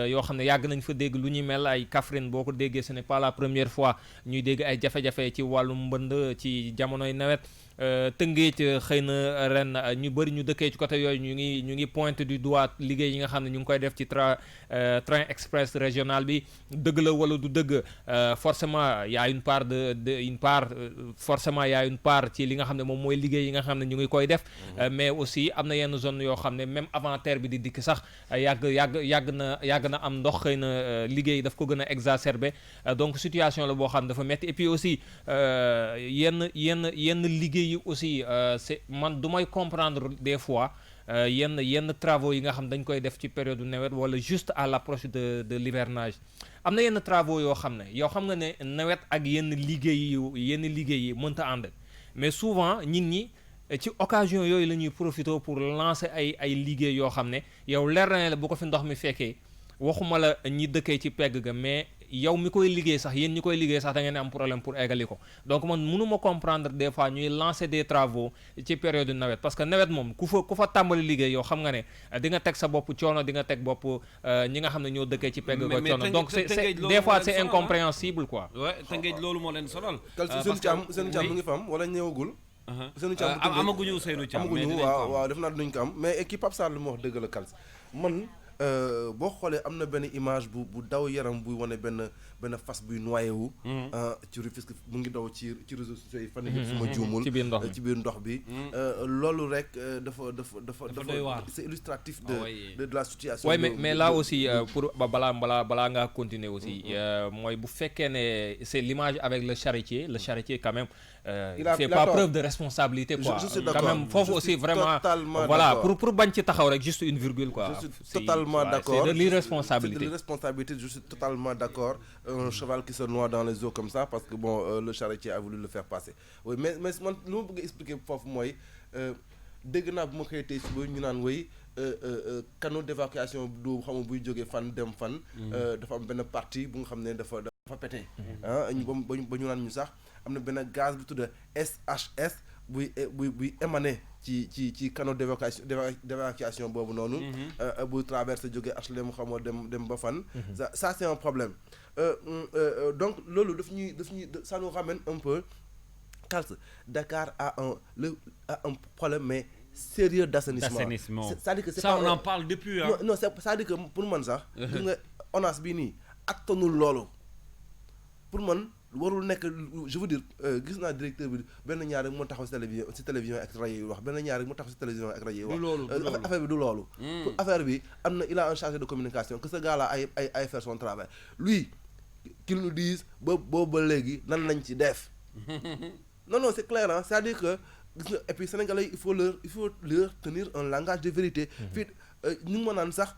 Speaker 3: yoo xam ne yàgg nañ fa dégg lu ñuy mel ay Kaffrine boo ko déggee ce n'est pas la première fois ñuy dégg ay jafe-jafe ci wàllum mbënd ci jamonoy nawet Tëngéej xëy na ren ñu bëri ñu dëkkee ci côté yooyu ñu ngi pointe du doigt liggéey yi nga xam ne ñu ngi koy def ci train express régional bi dëgg la wala du dëgg forcément y a une part forcément y a une part ci li nga xam ne moom mooy liggéey yi nga xam ne ñu ngi koy def mais aussi am na yenn zone yoo xam ne même avant terre bi di dikk sax yàgg na am ndox xëy na liggéey daf ko gën a exacerbé donc situation la boo xam ne dafa metti et puis aussi yenn liggéey yi aussi c'est man du may comprendre des fois yenn travaux yi nga xam dañ koy def ci période nawet wala juste à l'approche de l'hivernage am na yenn travaux yoo xam ne yow xam nga ne nawet ak yenn liggéey yi mënta ànd mais souvent nit ñi ci occasion yooyu la ñuy profité pour lancer ay liggéey yoo xam ne yow leer na la bu ko fi ndox mi fekkee waxuma la ñi dëkkee ci pegg ga mais yow mi koy liggéey sax yéen ñi koy liggéey sax da ngeen am problème pour eggali ko donc man mënuma comprendre des fois ñuy lancer des travaux ci période nawet parce que nawet moom ku fa tàmbali liggéey yow xam nga ne di nga teg sa bopp coono di nga teg bopp ñi nga xam ne ñoo dëkkee ci pegg ga coono donc c'est des fois c'est incompréhensible quoi.
Speaker 1: ouais Tëngéej loolu moo leen sonal.
Speaker 2: seen càmm mu ngi fa am wala ñëwagul. Ousseynou Thiam
Speaker 1: amaguñu Ousseynou Thiam
Speaker 2: amaguñu waaw def naa dinañ ko am mais équipe Pape Sarr lu mu wax dëgg la Kals man boo xoolee am na benn image bu daw yaram buy wane benn fas buy noyé wu. ci Rufisque mu ngi daw ci réseaux sociaux yi fan yii suma juumul ci biir ndox bi loolu rek dafa
Speaker 1: doy waar.
Speaker 2: c'est illustratif de la situation.
Speaker 3: oui mais là aussi pour balaa ngaa continuer aussi mooy bu fekkee ne c'est l'image avec le charretier quand même il fait pas preuve de responsabilité quoi.
Speaker 2: Je suis
Speaker 3: quand même foofu aussi vraiment voilà pour bañ ci taxaw rek juste une virgule quoi.
Speaker 2: Je suis totalement d'accord.
Speaker 3: C'est de l'irresponsabilité.
Speaker 2: C'est de l'irresponsabilité, je suis totalement d'accord. Un cheval qui se noie dans les eaux comme ça parce que bon le charretier a voulu le faire passer. Oui mais man lu ma bëgg expliquer foofu mooy dégg naa bu ma xëyee tey suba ñu naan woy canaux d'évacuation du xam nga buy jógee fan dem fan. dafa am benn partie bu nga xam ne dafa pété. ba ñu naan ñu sax am na benn gaz bu tudd SHS buy émané ci canaux d'évacuation boobu noonu. buy traversé jógee HLM xam nga dem ba fan. ça c'est un problème donc loolu daf ñuy ça nous ramène un peu. Kals Dakar a un problème mais sérieux d'assainissement. C'est-à-dire que c'est
Speaker 1: ça on en parle depuis hein.
Speaker 2: Non c'est-à-dire que pour man sax gis nga ONAS bii nii attanul loolu pour man warul nekk je veux dire gis naa directeur bi benn ñaar rek moo taxaw ci télévision ak rajo yi wax benn ñaar rek moo taxaw ci télévision ak rajo yi wax affaire bi du loolu pour affaire bi am na il a un chargé de communication que ce gars là ay faire son travail lui qu'il nous dise boobu ba léegi nan lañ ci def non c'est clair hein c'est-à-dire que et puis sénégalais il faut leur tenir un langage de vérité fii ñu ngi ma naan sax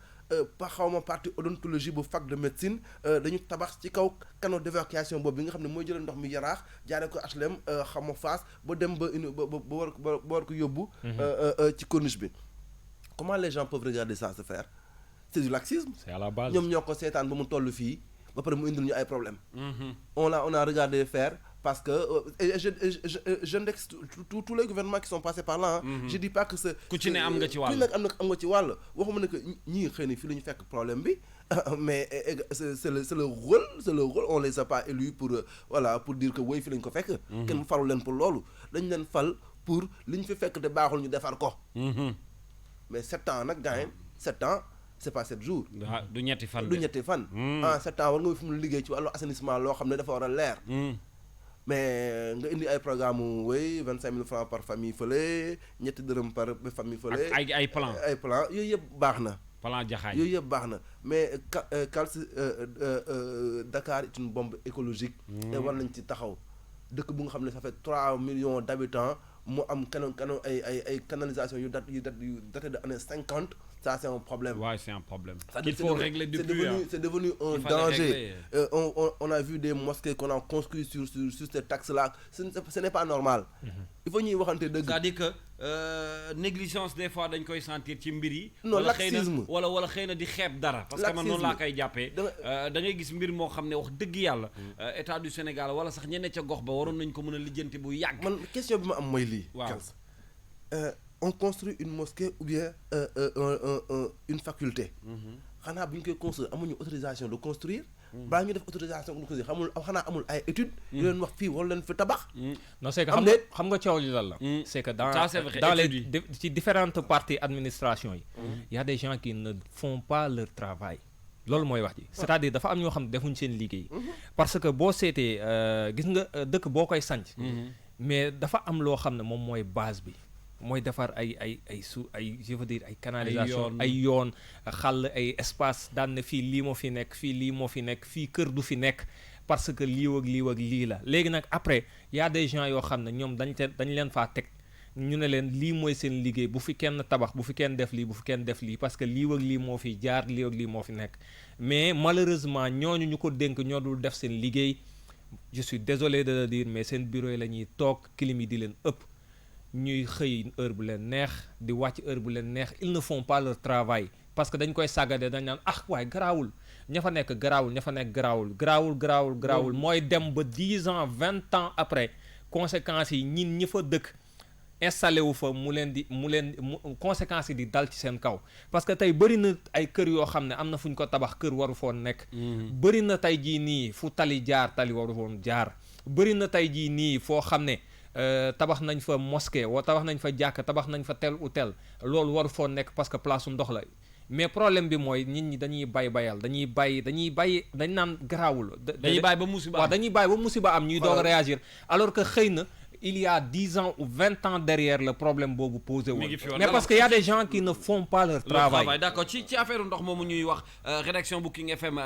Speaker 2: xawma partie odontologie bu fac de médecine dañu tabax ci kaw canaux d'évacuation boobu bi nga xam ne mooy jëlee ndox mi Yaraax jaaree ko HLM xawma Fass ba dem ba war ko yóbbu ci corniche bi comment les gens peuvent regarder ça se faire c'est du laxisme
Speaker 3: c'est à la base
Speaker 2: ñoom ñoo ko seetaan ba mu toll fii ba pare mu indil ñu ay problème on a regardé faire parce que j'indexe tous les gouvernements qui sont passés par là je dis pas que c'est
Speaker 1: ku ci ne am nga ci wàll
Speaker 2: am nga ci wàll waxuma ne que ñii xëy na fii la ñu fekk problème bi mais c'est le rôle on les a pas élus pour voilà pour dire que woy fii la ñu ko fekk kenn faru leen pour loolu dañ leen fal pour li ñu fi fekk te baaxul ñu defar ko mais 7 ans nag gars yi 7 ans c'est pas 7 jours
Speaker 1: du ñetti fan
Speaker 2: en 7 ans war nga fi mu liggéey ci wàllu assainissement loo xam ne dafa war a leer mais nga indi ay programme wéy 25 000 francs par famille fële ñetti dërëm par famille fële
Speaker 1: ay plan
Speaker 2: yooyu yëpp baax na
Speaker 1: plan jaxaay
Speaker 2: yooyu yëpp baax na mais Kals Dakar est une bombe écologique te war nañ ci taxaw dëkk bu nga xam ne ça fait 3 millions d'habitants mu am ay canalisation yu daté de années 50 ça c'est un problème.
Speaker 1: Ouais, c'est un problème. Il faut régler depuis.
Speaker 2: C'est devenu un danger. On a vu des mosquées qu'on a construit sur ces taxes-là. Ce n'est pas normal. Il faut ñuy waxante dëgg.
Speaker 1: C'est-à-dire que négligence des fois dañ koy sentir ci mbir yi.
Speaker 2: non laxisme
Speaker 1: wala xëy na di xeeb dara. parce que man noonu laa koy jàppee. da ngay gis mbir moo xam ne wax dëgg yàlla. état du Sénégal wala sax ñeneen ca gox ba waroon nañ ko mën a lijjanti bu yàgg.
Speaker 2: man question bi ma am mooy lii.
Speaker 1: waaw
Speaker 2: on construit une mosquée ou bien une faculté. xanaa bu ñu koy construire amuñu autorisation de construire. baa ñu def autorisation de construire xanaa amul ay études. yu leen wax fii wala leen fi tabax.
Speaker 3: non c'est que xam nga coow li lan la. c'est que dans les ci différentes parties administration yi. y a des gens qui ne font pas leur travail. loolu mooy wax ji c'est-à-dire dafa am ñoo xam ne defuñ seen liggéey. parce que boo seetee gis nga dëkk boo koy sanc mais dafa am loo xam ne moom mooy base bi. mooy defar ay je veux dire ay canalisation ay yoon xàll ay espace daan na fii lii moo fi nekk fii lii moo fi nekk fii kër du fi nekk parce que lii ak lii la léegi nag après y a des gens yoo xam ne ñoom dañ leen faa teg ñu ne leen lii mooy seen liggéey bu fi kenn tabax bu fi kenn def lii parce que lii ak lii moo fi jaar lii ak lii moo fi nekk mais malheureusement ñooñu ñu ko dénk ñoo dul def seen liggéey je suis désolé de le dire mais seen bureau yi la ñuy toog clim yi di leen ëpp ñuy xëy heure bu leen neex di wàcc heure bu leen neex ils ne font pas leur travail parce que dañ koy sàggade dañ naan waaye garaawul ña fa nekk garaawul mooy dem ba 10 ans 20 ans après conséquences yi ñi fa dëkk installé wu fa mu conséquences yi di dal ci seen kaw parce que tey bëri na ay kër yoo xam ne am na fu ñu ko tabax kër waru foon nekk bëri na tey jii nii fu tali waru foon jaar bëri na tey jii nii foo xam ne tabax nañ fa mosquée tabax nañ fa jàkk tabax nañ fa tel ou tel loolu waru foon nekk parce que place su ndox la mais problème bi mooy nit ñi dañuy bayal dañuy bàyyi dañ naan garaawul dañuy bàyyi ba musiba am ñuy doog a réagir alors que xëy na il y a 10 ans ou 20 ans derrière le problème boobu posé woon mais parce que y a des gens qui ne font pas leur travail
Speaker 1: d'accord ci affaire ndox moomu ñuy wax rédaction bu King FM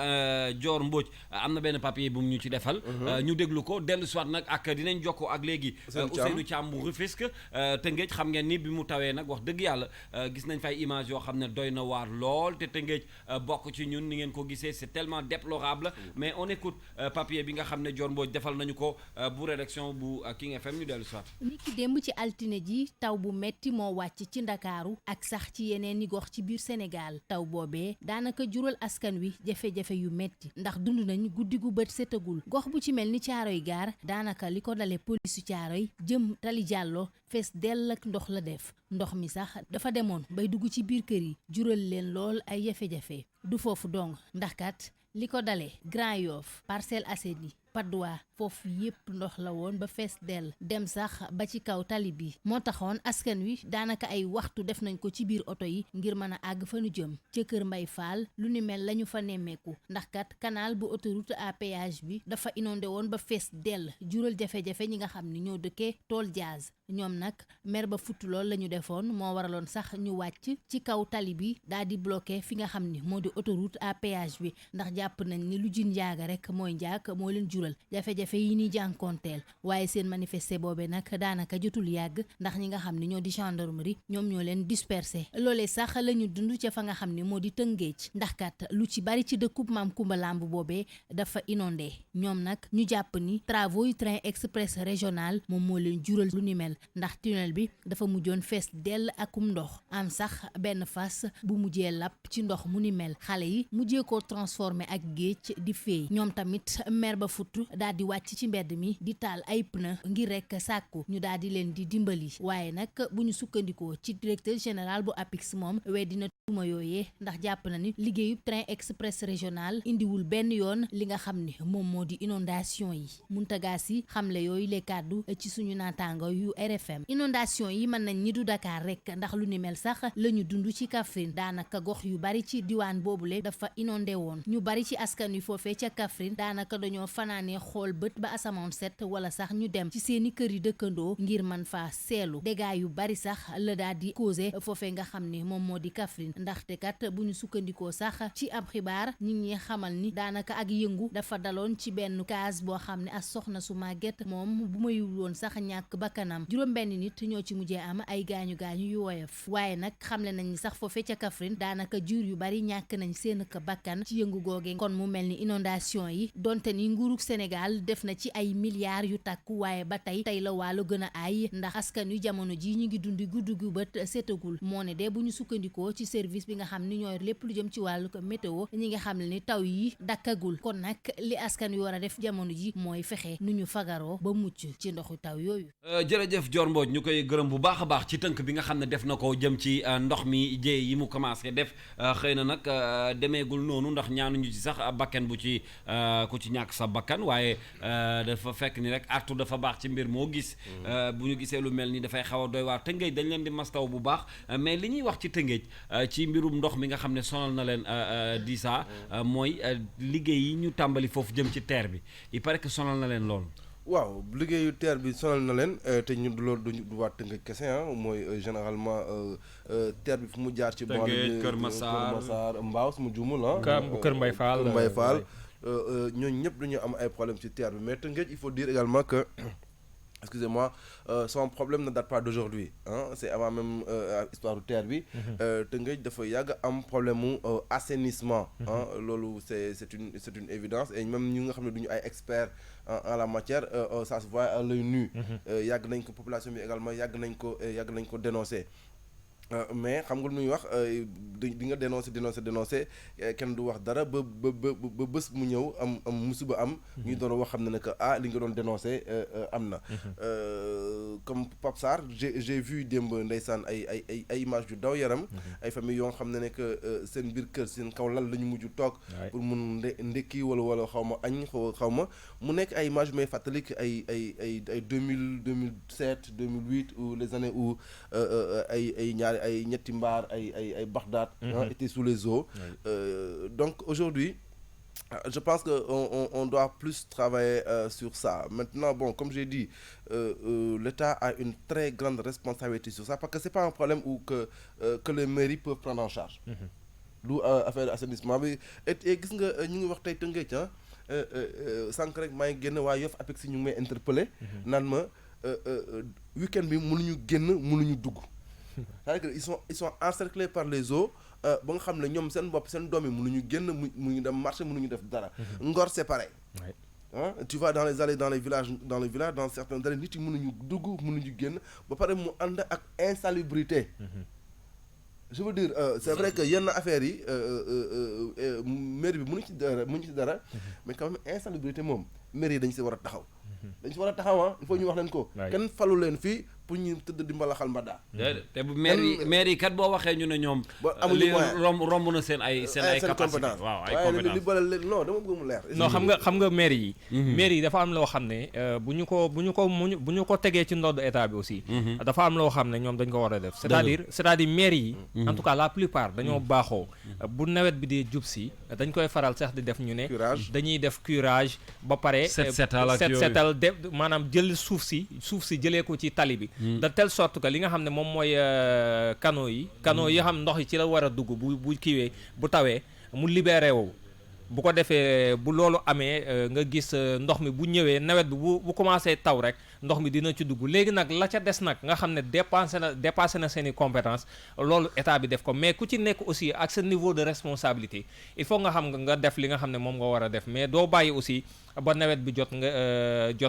Speaker 1: Dior Mbodj am na benn papier bu ñu ci defal ñu déglu ko dellu soit nag ak dinañ jokkoo ak léegi Ousseynou Thiam bu Rufisque Tëngéej xam ngeen ni bi mu tawee nag wax dëgg yàlla gis nañ fay image yoo xam ne doy na waar lool te Tëngéej bokk ci ñun ni ngeen ko gisee c'est tellement déplorable mais on écoute papier bi nga xam ne Dior Mbodj defal nañu ko bu rédaction bu King FM
Speaker 5: ni ki démb ci altine ji taw bu metti moo wàcc ci Ndakaaru ak sax ci yeneen ni gox ci biir Sénégal taw boobee daanaka jural askan wi jafe-jafe yu metti ndax dund nañ guddi gu bët setagul gox bu ci mel ni Caaroy gaar daanaka li ko dale polisu Caaroy jëm Tali Jàllo fees dell ak ndox la def ndox mi sax dafa demoon bay dugg ci biir kër yi jural leen lool ay jafe-jafe du foofu dong ndax kat li ko dale Grand Yoff Parcelles Assainies Patte d'Oie foofu yépp ndox la woon ba fees dell dem sax ba ci kaw tali bi moo taxoon askan wi daanaka ay waxtu def nañ ko ci biir oto yi ngir mën a àgg fa nu jëm ca Kër Mbay Fall lu ni mel lañu fa nemmeeku ndax kat canal bu autoroute à péage bi dafa inondé woon ba fees dell jural jafe-jafe ñi nga xam ni ñoo dëkkee Tool Diaz ñoom nag mer ba futt lool la ñu defoon moo waraloon sax ñu wàcc ci kaw tali bi daal di bloqué fi nga xam ni moo di autoroute à péage bi ndax jàpp nañ ni lu jin njaaga rek mooy njaag moo leen jural jafe-jafe yi ni jànkoonteel waaye seen manifester boobee nag daanaka jotul yàgg ndax ñi nga xam ni ñoo di gendarmerie ñoom ñoo leen dispersé loolee sax la ñu dund ca fa nga xam ni moo di Tëngéej ndax kat lu ci bari ci dëkkub Maam Kumba Lamb boobee dafa inondé ñoom nag ñu jàpp ni travaux yu train express régional moom moo leen jural lu ni mel ndax tunnel bi dafa mujjoon fees dell akum ndox am sax benn fas bu mujjee lapp ci ndox mu ni mel xale yi mujjee ko transformé ak géej di feey ñoom tamit mer ba futt daal di wàcc ci mbedd mi di taal ay pneu ngir rek sàkku ñu daal di leen di dimbali waaye nag bu ñu sukkandikoo ci directeur général bu APIX moom weddina tuuma yooyee ndax jàpp na ni liggéeyub train express régional indiwul benn yoon li nga xam ni moom moo di inondation yi Mountaga Sy xamle yooyu les kàddu ci suñu naataango yu RFM inondation yi mën nañ ñi du Dakar rek ndax lu ni mel sax la ñu dund ci Kaffrine daanaka gox yu bari ci diwaan boobule dafa inondé woon ñu bari ci askan wi foofee ca Kaffrine daanaka dañoo fanaanee xool bët ba asamaan set wala sax ñu dem ci seeni kër yi dëkkandoo ngir man faa seelu dégâts yu bari sax la daal di causé foofee nga xam ni moom moo di Kaffrine ndaxte kat bu ñu sukkandikoo sax ci ab xibaar ñi ngi xamal ni daanaka ak yëngu dafa daloon ci benn case boo xam ne as soxna su màgget moom bu mayul woon sax ñàkk bakkanam juróom-benn nit ñoo ci mujjee am ay gaañu-gaañu yu woyof waaye nag xamle nañ ni sax foofee ca Kaffrine daanaka jur yu bari ñàkk nañ seen bakkan ci yëngu googe kon mu mel ni inondation yi donte ni nguurug Sénégal def na ci ay milliards yu takku waaye ba tey la wàllu gën a aay ndax askan yu jamono ji ñu ngi dundi guddi gu bët setagul moo ne de bu ñu sukkandikoo ci service bi nga xam ni ñooy lépp lu jëm ci wàllu ko météo ñi nga xam ne ni taw yi dakkagul kon nag li askan yu war a def jamono ji mooy fexe nu ñu fagaroo ba mucc ci ndoxu taw yooyu.
Speaker 1: jërëjëf Dior Mbodj ñu koy gërëm bu baax a baax ci tënk bi nga xam ne def na ko jëm ci ndox mi jéey yi mu commencé def xëy na nag demeegul noonu ndax ñaanuñu ci sax bakkan bu ci ku ci ñàkk sa bakkan waaye dafa fekk ni rek artu dafa baax ci mbir moo gis bu ñu gisee lu mel ni dafay xaw a doy waar Tëngéej dañ leen di mastaw bu baax mais li ñuy wax ci Tëngéej ci mbirum ndox mi nga xam ne sonal na leen Dissa mooy liggéey yi ñu tàmbali foofu jëm ci terre bi il paraît que sonal na leen lool.
Speaker 2: waaw liggéeyu terre bi sonal na leen te ñun loolu du waa Tëngéej kese mooy généralement terre bi fu mu jaar ci
Speaker 1: Tëngéej Kër
Speaker 2: Massar Mbao su ma juumul
Speaker 3: Kër Mbay Fall
Speaker 2: ñooñu ñëpp dañu am ay problème ci terre bi mais Tëngéej il faut dire également que excusez-moi, son problème ne date pas d'aujourd'hui, hein. C'est avant même histoire de terre bi. Tëngéej dafa yàgg am problème mu assainissement. Hein. Loolu c'est une évidence et même ñu nga xam ne duñu ay experts en la matière, ça se voit à l'œil nu. Yàgg nañ ko population bi également yàgg nañ ko dénoncer. Mais xam nga lu ñuy wax di nga dénoncer kenn du wax dara ba bés mu ñëw am musiba am. ñuy doon wax xam ne que li nga doon dénoncer am na. Comme Pape Sarr j'ai vu démb ndeysaan ay images yu daw yaram. ay famille yoo xam ne que seen biir kër seen kaw lal la ñu mujj toog. pour mun ndekki wala xaw ma añ xaw ma mu nekk ay images mais fàttalik ay 2007 2008 ou les années où ay ñetti mbaar ay Bagdad étaient sous les eaux. Donc aujourd'hui je pense que on doit plus travailler sur ça. Maintenant bon, comme j'ai dit, l'État a une très grande responsabilité sur ça parce que c'est pas un problème que les mairies peuvent prendre en charge. Lu affaire assainissement bi et gis nga ñu ngi wax tey Tëngéej sànq rek maa ngi génn waa Yoff APEX ñu ngi may interpellé naan ma week-end bi mënuñu génn mënuñu dugg. C'est-à-dire que ils sont encerclés par les eaux ba nga xam ne ñoom seen bopp seen doom yi mënuñu génn mënuñu dem marché mënuñu def dara. Ngor c'est pareil. Hein? Tu vas dans les allées dans les villages dans certaines allées nit yi mënuñu dugg mënuñu génn ba pare mu ànd ak insalubrité. Je veux dire c'est vrai que yenn affaires yi mairie bi mënuñu ci dara mais quand même insalubrité moom mairie yi dañ si war a taxaw. dañ si war a taxaw il faut ñu wax leen ko. kenn falu leen fii pour ñu tëdd di mbalaxal mbaddaa.
Speaker 1: te bu maire yi kat boo waxee ñu ne ñoom.
Speaker 2: amuñu moyen
Speaker 1: romb na seen ay capacité waaw ay compétence
Speaker 2: li bala non dama bëgg mu leer.
Speaker 3: non xam nga maire yi. maire yi dafa am loo xam ne bu ñu ko tegee ci ndodd état bi aussi. dafa am loo xam ne ñoom dañ ko war a def. c'est-à-dire maire yi. en tout cas la plupart dañoo baaxoo. bu nawet bi di jub si dañ koy faral sax di def ñu ne. dañuy def curage ba pare. setal maanaam jël suuf si jëlee ko ci tali bi. de telle sorte que li nga xam ne moom mooy canaux yi xam ndox yi ci la war a dugg bu kiiwee bu tawee mu libéré wu bu ko defee bu loolu amee nga gis ndox mi bu ñëwee nawet bi bu commencé taw rek ndox mi dina ci dugg léegi nag la ca des nag nga xam ne dépassé na seen i compétence loolu état bi def ko mais ku ci nekk aussi ak sa niveau de responsabilité il faut nga xam nga def li nga xam ne moom nga war a def mais doo bàyyi aussi ba nawet bi jot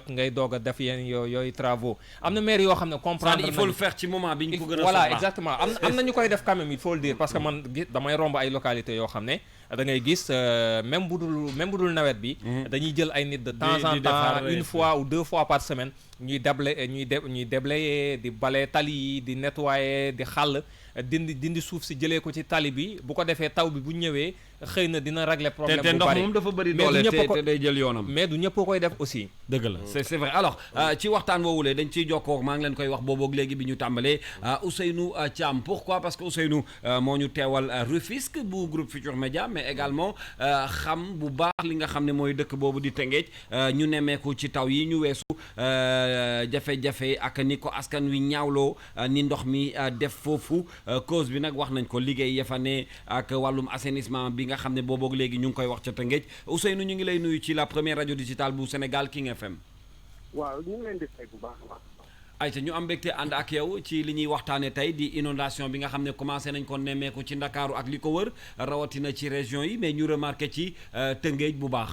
Speaker 3: ngay doog a def yenn yooyu travaux am na maire yoo xam ne comprendre
Speaker 1: il faut le faire ci moment bi ñu ko gën a
Speaker 3: voilà exactement am na ñu koy def quand même il faut le dire parce que man damay romb ay localités yoo xam ne da ngay gis même bu dul nawet bi dañuy jël ay nit de temps en temps une fois ou 2 fois par semaine ñuy déblayer di bale tali yi di nettoyer di xàll dindi suuf si jëlee ko ci tali bi bu ko defee taw bi bu ñëwee xëy na dina régler problème bu bari
Speaker 1: te ndox moom dafa bëri doole te day jël yoonam
Speaker 3: mais du ñëpp koy def aussi
Speaker 1: dëgg la c'est vrai alors ci waxtaan woowulee dañ ciy jokkoo maa ngi leen koy wax booboog léegi bi ñu tàmbalee Ousseynou Thiam pourquoi parce que Ousseynou moo ñu teewal Rufisque bu groupe Futurs Médias mais également xam bu baax li nga xam ne mooy dëkk boobu di Tëngéej ñu nemmeeku ci taw yi ñu weesu jafe-jafe ak ni ko askan wi ñaawloo ni ndox mi def foofu cause bi nag wax nañ ko liggéey ya fa ne ak wàllum assainissement bi nga xam ne booboog léegi ñu ngi koy wax ca Tëngéej Ousseynou ñu ngi lay nuyu ci la première radio digitale bu Sénégal King FM.
Speaker 6: waaw ñu ngi leen di fay bu baax a baax.
Speaker 1: ayca ñu am mbégte ànd ak yow ci li ñuy waxtaane tey di inondation bi nga xam ne commencé nañ ko nemmeeku ci Ndakaaru ak li ko wër rawatina ci région yi mais ñu remarqué ci Tëngéej bu baax.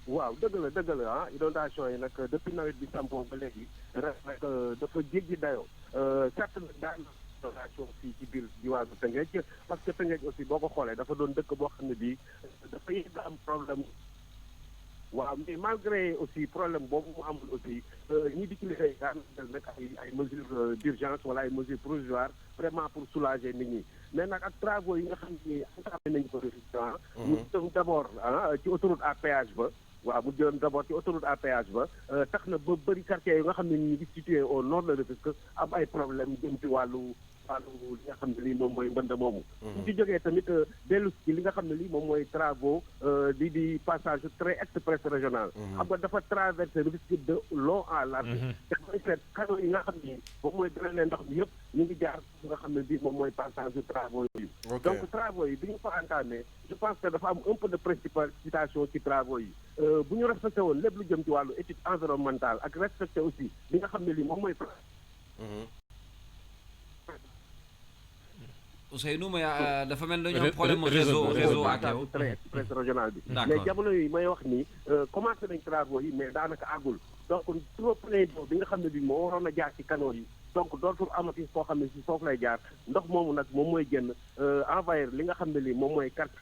Speaker 6: waaw dëgg la inondation yi nag depuis nawet bi sampoo ba léegi rek dafa jéggi dayoo certes nag daan inondation fii ci biir diwaanu Tëngéej parce que Tëngéej aussi boo ko xoolee dafa doon dëkk boo xam ne bii dafa yëg am problème. waaw mais malgré aussi problème boobu mu amul aussi ñi di ci liggéey daan nag ay mesures d'urgence wala ay mesures provisoires vraiment pour soulager nit ñi mais nag ak travaux yi nga xam ni entamé nañu ko récemment mu jëm d'abord ci autoroute à péage ba waaw mu jëm d'abord ci autoroute à péage ba tax na ba bëri quartier yi nga xam ne ñu ngi situé au nord de Rufisque am ay problème jëm ci wàllu wàllu li nga xam ne lii moom mooy mbënd moomu. su ci jógee tamit dellu ci li nga xam ne lii moom mooy travaux di passage très express régional. xam nga dafa traversé Rufisque de long à large. te booy seet canaux yi nga xam ni moom mooy drainer ndox mi yëpp ñu ngi jaar nga xam ne bii moom mooy passage de travaux yooyu. donc travaux yi bi ñu fa entamé je pense que dafa am un peu de précipitation ci travaux yi. bu ñu respecté woon lépp lu jëm ci wàllu étude environnementale ak respecté aussi li nga xam ne lii moom mooy.
Speaker 1: Ousseynou mais dafa mel dañoo am problème réseau ak yow
Speaker 6: très express régional bi. mais jamono yi may wax ni commencé nañ travaux yi mais daanaka àggul donc trop plein d'eau bi nga xam ne bi moo waroon a jaar ci canaux yi donc dootul amati foo xam ne si foofu lay jaar ndox moomu nag moom mooy génn envahir li nga xam ne lii moom mooy carte.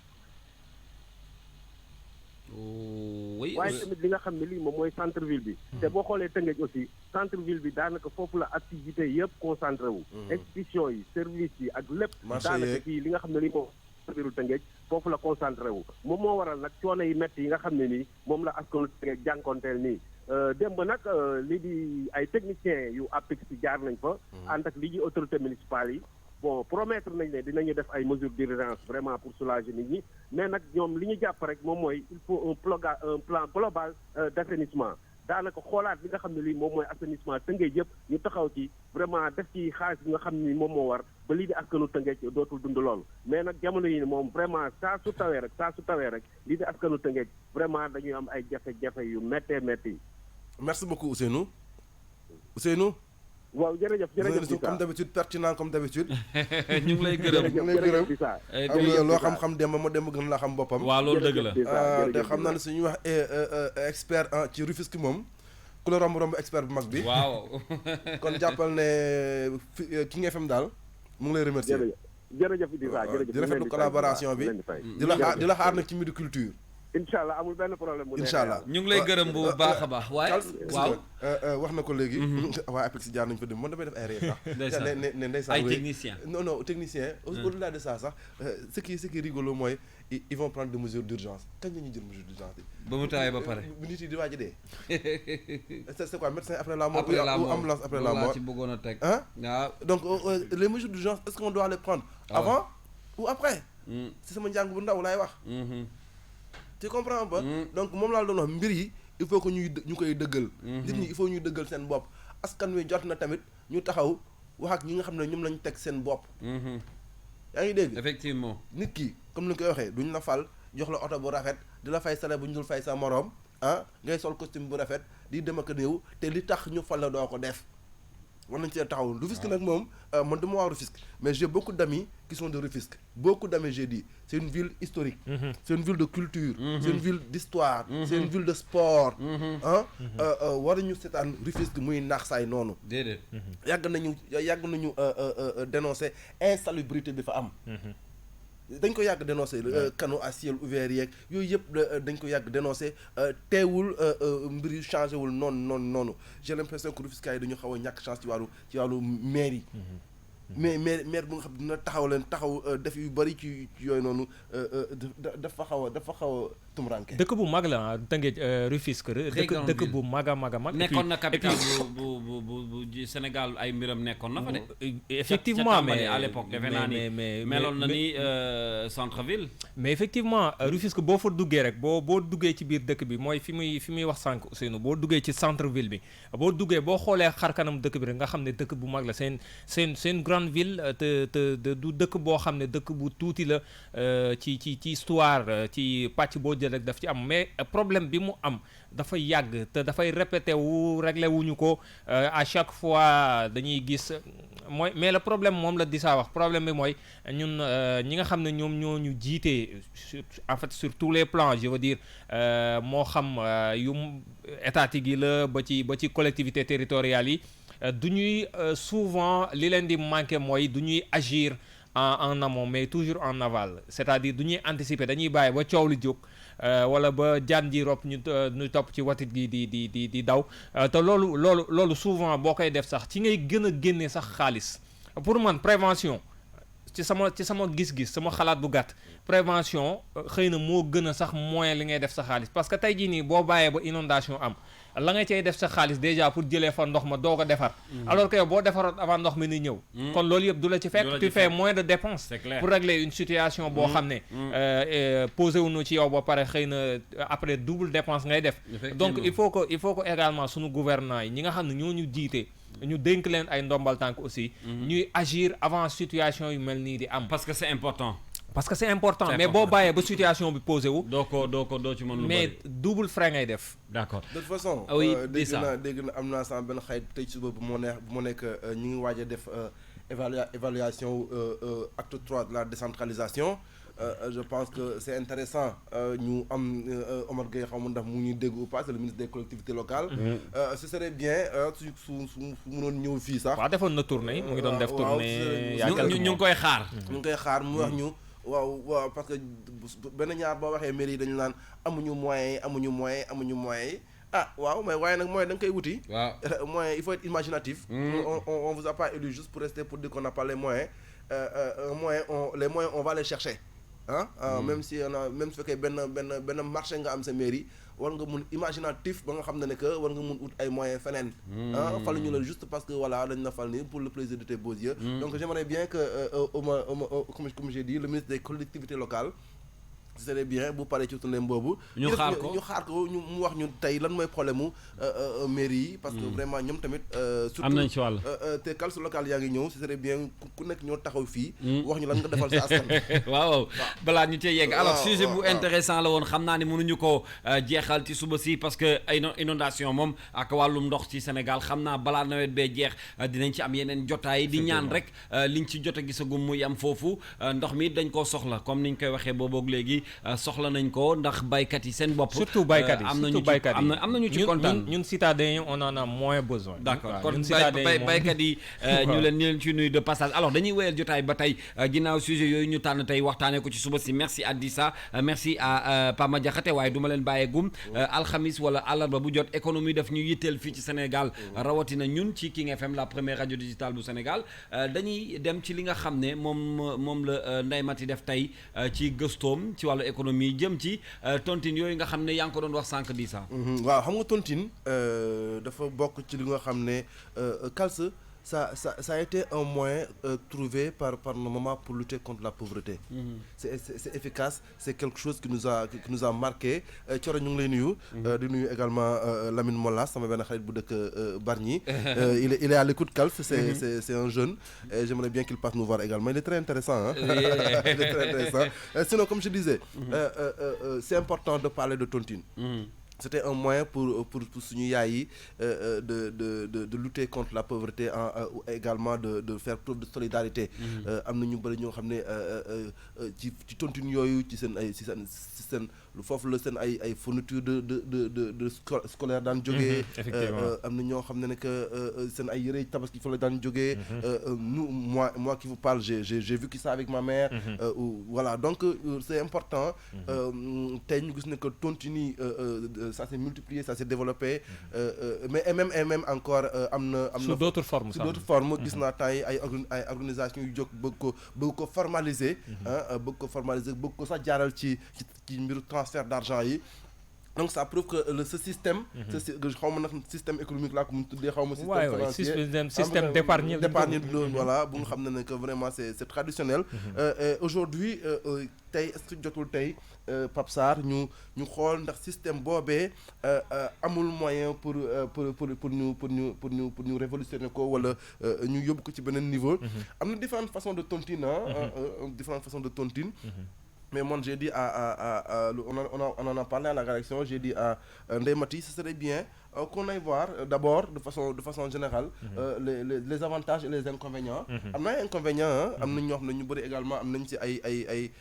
Speaker 1: oui
Speaker 6: waaye tamit li nga xam ne lii moom mooy centre ville bi. te boo xoolee Tëngéej aussi centre ville bi daanaka foofu la activité yëpp concentré wu. institution yi service yi ak lépp. daanaka fii li nga xam ne lii moom biiru Tëngéej foofu la concentré wu. moom moo waral nag coono yi métti yi nga xam ne nii moom la askanu Tëngéej jànkonteel nii. démb nag lii di ay techniciens yu APIX jaar nañ fa. ànd ak lii di autorité municipale yi. bon promettre nañ ne dinañu def ay mesures d'urgence vraiment pour soulager nit ñi mais nag ñoom li ñu jàpp rek moom mooy il faut un plan global d'assainissement daanaka xoolaat li nga xam ne lii moom mooy assainissement Tëngéej yëpp ñu taxaw ci vraiment def ci xaalis bi nga xam ni moom moo war ba lii di askanu Tëngéej dootul dund loolu mais nag jamono yi moom vraiment saa su tawee rek lii di askanu Tëngéej vraiment dañuy am ay jafe-jafe yu méttee métti.
Speaker 2: Merci beaucoup Ousseynou.
Speaker 6: waaw jërëjëf
Speaker 2: comme d'habitude pertinent comme d'habitude.
Speaker 1: ñu ngi lay gërëm
Speaker 2: am nga loo xam-xam dem moo dem gën laa xam boppam.
Speaker 1: waaw loolu dëgg la.
Speaker 2: te xam naa ne suñuy wax expert ci Rufisque moom ku la romb expert bu mag bi.
Speaker 1: waaw.
Speaker 2: kon jàppal ne King FM daal mu ngi lay remercier.
Speaker 6: jërëjëf Idrissa jërëjëf
Speaker 2: di rafetlu collaboration bi di la xaar nag ci Midi Culture.
Speaker 6: incha allah amul benn problème.
Speaker 2: incha allah
Speaker 1: ñu ngi lay gërëm bu baax a baax. waaye waaw
Speaker 2: wax na ko léegi. waa APEX jaar nañu fa dem man damay def ay réer sax. ndeysaan
Speaker 1: ay technicien.
Speaker 2: non technicien. au-delà de ça sax ce qui rigolo mooy ils vont prendre des mesures d'urgence kañ la ñuy jël mesure d'urgence bi.
Speaker 1: ba mu tawee ba pare.
Speaker 2: bu nit yi di waaj a dee. c'est quoi médecin après la mort.
Speaker 1: après la mort
Speaker 2: ou ambulance après la mort.
Speaker 1: ci bëggoon a teg.
Speaker 2: waaw donc les mesures d'urgence est-ce qu'on doit les prendre. avant ou après. si sama njàng bu ndaw laay wax. tu comprends pas. donc moom laa doon wax mbir yi il faut que ñu koy dëggal. nit ñi il faut ñuy dëggal seen bopp askan wi jot na tamit ñu taxaw wax ak ñi nga xam ne ñoom lañu teg seen bopp. yaa ngi dégg.
Speaker 1: effectivement
Speaker 2: nit ki comme ni nga koy waxee duñ la fal jox la oto bu rafet di la fay salaire bu ñu dul fay sa moroom ngay sol costume bu rafet di dem ak néew te li tax ñu fal la doo ko def. war nañ ci taxaw Rufisque nag moom man dama waa Rufisque mais j'ai beaucoup d'amis qui sont de Rufisque beaucoup d'amis j'ai dit c'est une ville historique. C'est une ville de culture. C'est une ville d'histoire. C'est une ville de sport. waruñu seetaan Rufisque muy naax saay noonu.
Speaker 1: déedéet.
Speaker 2: yàgg nañu dénoncer insalubrité bi fa am. dañ ko yàgg dénoncé canaux à ciel ouvert yeeg yooyu yëpp dañ ko yàgg dénoncé teewul mbir yu changé wul noonu j'ai l'impression que Rufisque yi dañu xaw a ñàkk chance ci wàllu maire yi. mais maire bu nga xam dina taxaw def yu bari ci yooyu noonu dafa xaw a tumranke.
Speaker 3: dëkk bu mag la Tëngéej Rufisque dëkk bu mag a mag.
Speaker 1: nekkoon na capitale bu Sénégal ay mbiram nekkoon na fa de.
Speaker 3: effectivement mais
Speaker 1: à l'époque defe naa ni meloon na ni centre ville.
Speaker 3: mais effectivement Rufisque boo fa duggee rek boo duggee ci biir dëkk bi mooy fi muy wax sànq Ousseynou boo duggee ci centre ville bi boo duggee boo xoolee xar kanam dëkk bi rek nga xam ne dëkk bu mag la seen grande ville te du dëkk boo xam ne dëkk bu tuuti la ci histoire ci pàcc boo jël rek daf ci am mais problème bi mu am dafay yàgg te dafay répété réglé wuñu ko à chaque fois dañuy gis mooy mais le problème moom la di saa wax problème bi mooy ñun ñi nga xam ne ñoom ñoo ñu jiitee en fait sur tous les plans je veux dire moo xam yu étatique yi la ba ci collectivité territoriales yi du ñuy souvent li leen di manquer mooy du ñuy agir en amont mais toujours en aval c'est-à-dire du ñuy anticiper dañuy bàyyi ba coow li jóg wala ba jaan ji rob ñu topp ci watit gi di daw te loolu souvent boo koy def sax ci ngay gën a génne sax xaalis pour man prévention ci sama gis-gis sama xalaat bu gàtt prévention xëy na moo gën a sax moyen li ngay def sa xaalis parce que tey jii nii boo bàyyee ba inondation am la nga cay def sa xaalis déjà pour jëlee fa ndox ma doo ko defar alors que yow boo defaroon avant ndox mi ni ñëw kon loolu yëpp du la ci fekk tu fais moins de dépenses pour régler une situation boo xam ne posé wuñu ci yow ba pare xëy na après double dépense ngay def donc il faut que également suñu gouvernants yi ñi nga xam ne ñoo ñu jiite ñu dénk leen ay ndombal tànk aussi ñuy agir avant situation yu mel nii di am
Speaker 1: parce que c'est important
Speaker 3: mais boo bàyyee ba situation bi posé wu
Speaker 1: doo ci mën lu
Speaker 3: mais double frais ngay def
Speaker 1: d'accord
Speaker 2: de toute façon dégg na am naa sama benn xarit tey suba bu moo nekk ñu ngi waaj a def évaluation acte 3 de la décentralisation je pense que c'est intéressant ñu am Omar Gueye xaw ma ndax mu ñuy dégg ou pas c'est le ministre des collectivités locales ce serait bien su mënoon ñëw fii sax
Speaker 3: waaw defoon na tournée mu ngi doon def tournée
Speaker 1: ñu ngi koy xaar
Speaker 2: mu wax ñu waaw parce que benn ñaar boo waxee mairie yi dañu naan amuñu moyens yi waaw mais waaye nag moyen da nga koy wuti moyen il faut être imaginatif on vous a pas élu juste pour rester pour dire qu'on n'a pas les moyens les moyens on va les chercher même si même su fekkee benn marché nga am sa mairie war nga mun imaginatif ba nga xam ne que war nga mun ut ay moyens feneen faluñu la juste parce que voilà dañ la fal nii pour le plaisir de tes beaux yeux donc j'aimerais bien que comme j'ai dit le ministre des collectivités locales ce serait bien bu paree ci tournée boobu ñu xaar ko ñu mu wax ñu tey lan mooy problème mu mairie yi parce que vraiment ñoom tamit surtout
Speaker 1: am nañ ci wàll
Speaker 2: te calce local yaa ngi ñëw ce serait bien ku nekk ñoo taxaw fii wax ñu lan nga defal sa askan
Speaker 1: waaw balaa ñu cee yegg alors sujet bu intéressant la woon xam naa ne mënuñu ko jeexal ci suba si parce que ay inondation moom ak wàllum ndox ci Sénégal xam naa balaa nawet bee jeex dinañ ci am yeneen jotaay di ñaan rek liñ ci jot a gisagum muy am foofu ndox mi dañ koo soxla comme niñ koy waxee booboog léegi soxla nañ ko ndax baykat yi seen bopp
Speaker 3: surtout baykat yi
Speaker 1: am nañu ci kontaan
Speaker 3: ñun citadins yi on en a moins besoin
Speaker 1: d'accord kon baykat yi ñu leen ci nuyu de passage alors dañuy wéyal jotaay ba tey ginnaaw sujet yooyu ñu tànn tey waxtaanee ko ci suba si merci à Dissa merci à Pama Diakhaté waaye du ma leen bàyyee gum alxamis wala àllarba bu jot économie daf ñu yitteel fii ci Sénégal rawatina ñun ci King FM la première radio digitale bu Sénégal dañuy dem ci li nga xam ne moom la Ndeye Mati def tey ci gëstoom ci wàllu économie jëm ci tontine yooyu nga xam ne yaa ngi ko doon wax sànq di ça
Speaker 2: waaw xam nga tontine dafa bokk ci li nga xam ne calce ça a été un moyen trouvé par le moment pour lutter contre la pauvreté c'est efficace c'est quelque chose qui nous a marqué Thioro ñu ngi lay nuyu di nuyu également Lamine Molla sama benn xarit bu dëkk Bargny il est à l'écoute calce c'est un jeune et j'aimerais bien qu'il passe nous voir également il est très intéressant il est très intéressant sinon comme je disais c'est important de parler de tontine c'était un moyen pour suñu yaay yi de lutter contre la pauvreté également de faire preuve de solidarité am na ñu bëri ñoo xam ne ci tontine yooyu ci seen foofu la seen ay fourniture de scolaire daan jógee am na ñoo xam ne que seen ay yëre tabaski fa la daan jógee moi qui vous parle j'ai vécu ça avec ma mère voilà donc c'est important tey ñu gis ne que tontine yi ça s'est multiplié ça s'est développé mais même encore am na
Speaker 3: sous d'autres formes
Speaker 2: gis naa temps yi ay organisation yu jóg bëgg ko formaliser bëgg ko sax jaaral ci mbiru transfert d'argent yi donc ça prouve que ce système xaw ma nag système économique laa ko mun tuddee xaw ma
Speaker 3: système d'épargne
Speaker 2: loolu voilà bu nga xam ne que vraiment c'est traditionnel aujourd'hui tey est-ce que jotul tey Pape Sarr ñu xool ndax système boobee amul moyen pour ñu révolutionner ko wala ñu yóbbu ko ci beneen niveau am na différentes façons de tontine mais moi j'ai dit on en a parlé à la rédaction j'ai dit à Ndeye Mati ce serait bien qu'on aille voir d'abord de façon générale les avantages et les inconvénients am na ay inconvénients am na ñoo xam ne ñu bëri également am nañ ci ay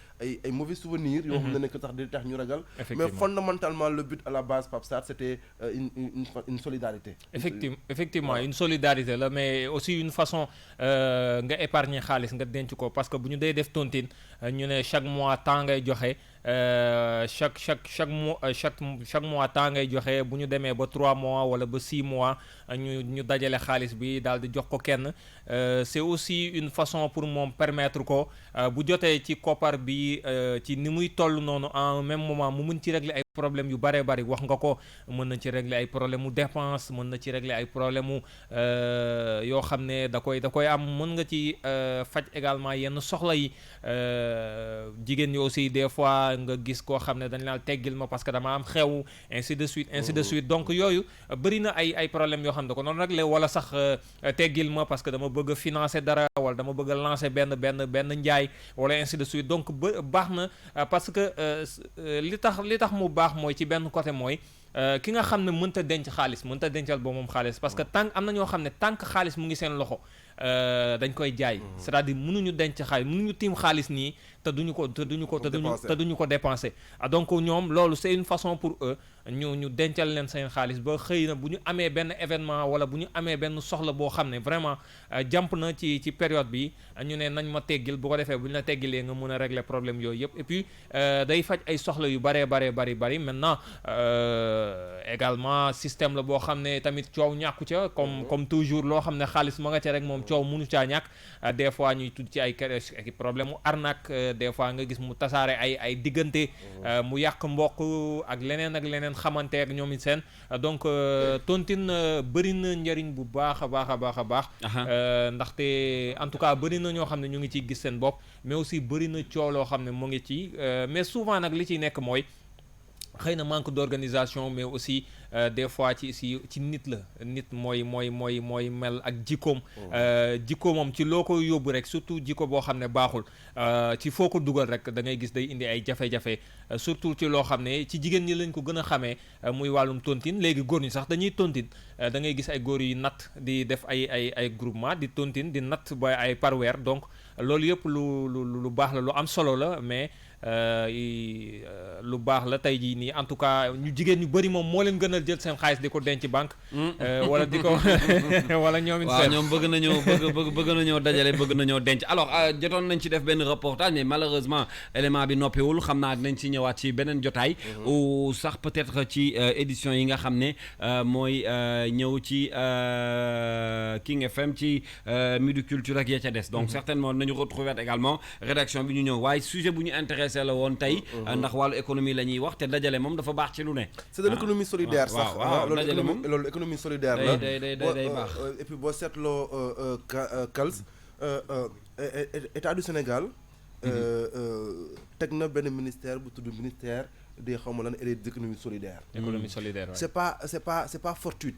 Speaker 2: mauvais souvenirs yoo xam ne que tax di tax ñu ragal mais fondamentalement le but à la base Pape Sarr c'était une solidarité
Speaker 3: effectivement une solidarité la mais aussi une façon nga épargner xaalis nga denc ko parce que bu ñu dee def tontine ñu ne chaque mois temps ngay joxe chaque mois temps ngay joxe bu ñu demee ba 3 mois wala ba 6 mois ñu dajale xaalis bi daal di jox ko kenn c'est aussi une façon pour moom permettre ko bu jotee ci koppar bi ci ni muy toll noonu en même moment mu mën ci régler ay problème yu bëree bëri wax nga ko mën na ci régler ay problème mu dépense mën na ci régler ay problème mu yoo xam ne da koy am mën nga ci faj également yenn soxla yi jigéen ñi aussi des fois nga gis koo xam ne dañ laal teggil ma parce que dama am xew ainsi de suite donc yooyu bëri na ay problème yoo xam ne ko noonu régler wala sax teggil ma parce que dama bëgg a financer dara wala dama bëgg a lancer benn njaay wala ainsi de suite donc baax na parce que li tax mu baax mooy ci benn côté mooy ki nga xam ne mënta denc xaalis mënta dencal boo moom xaalis parce que tant am na ñoo xam ne tant que xaalis mu ngi seen loxo dañ koy jaay c'est-à-dire mënuñu denc xaalis mënuñu tiim xaalis nii te duñu ko dépenser donc ñoom loolu c'est une façon pour eux ñu dencal leen seen xaalis ba xëy na bu ñu amee benn événement wala bu ñu amee benn soxla boo xam ne vraiment jàmp na ci période bi ñu ne nañ ma teggil bu ko defee bu ñu la teggilee nga mën a régler problème yooyu yëpp et puis day faj ay soxla yu bari maintenant également système la boo xam ne tamit coow ñàkku ca comme toujours loo xam ne xaalis ma nga ca rek moom coow mënu caa ñàkk des fois ñuy tudd ci ay problème mu arnaque des fois nga gis mu tasaare ay diggante mu yàq mbokk ak leneen xamante ak ñoom it seen donc tontine bëri na njëriñ bu baax a baax ndaxte en tout cas bëri na ñoo xam ne ñu ngi ciy gis seen bopp mais aussi bëri na coow loo xam ne mu ngi ci mais souvent nag li ciy nekk mooy xëy na manque d'organisation mais aussi des fois ci nit mooy mel ak jikkoom jikko moom ci loo ko yóbbu rek surtout jikko boo xam ne baaxul ci foo ko dugal rek da ngay gis day indi ay jafe-jafe surtout ci loo xam ne ci jigéen ñi lañ ko gën a xamee muy wàllum tontine léegi góor ñi sax dañuy tontine da ngay gis ay góor yi natt di def ay groupement di tontine di natt ba ay par weer donc loolu yëpp lu baax la lu am solo la mais lu baax la tey jii nii en tout cas ñu jigéen ñu bëri moom moo leen gënal jël seen xaalis di ko denc banque wala di ko wala ñoom it
Speaker 1: waaw ñoom bëgg nañoo dajale bëgg nañoo denc alors jotoon nañ ci def benn reportage mais malheureusement élément bi noppiwul xam naa dinañ ci ñëwaat ci beneen jotaay ou sax peut-être ci édition yi nga xam ne mooy ñëw ci King FM ci Midi Culture ak ya ca des donc certainement nañu retrouver également rédaction bi ñu ñëw waaye sujet bu ñu intéressé la woon tey ndax wàllu économie la ñuy wax te dajale moom dafa baax ci lu ne
Speaker 2: c'est de l'économie solidaire sax loolu économie solidaire la
Speaker 1: day baax
Speaker 2: et puis boo seetloo Kals état du Sénégal teg na benn ministère bu tudd ministère des xawma lan et des économies solidaires
Speaker 3: économie solidaire
Speaker 2: c'est pas fortuit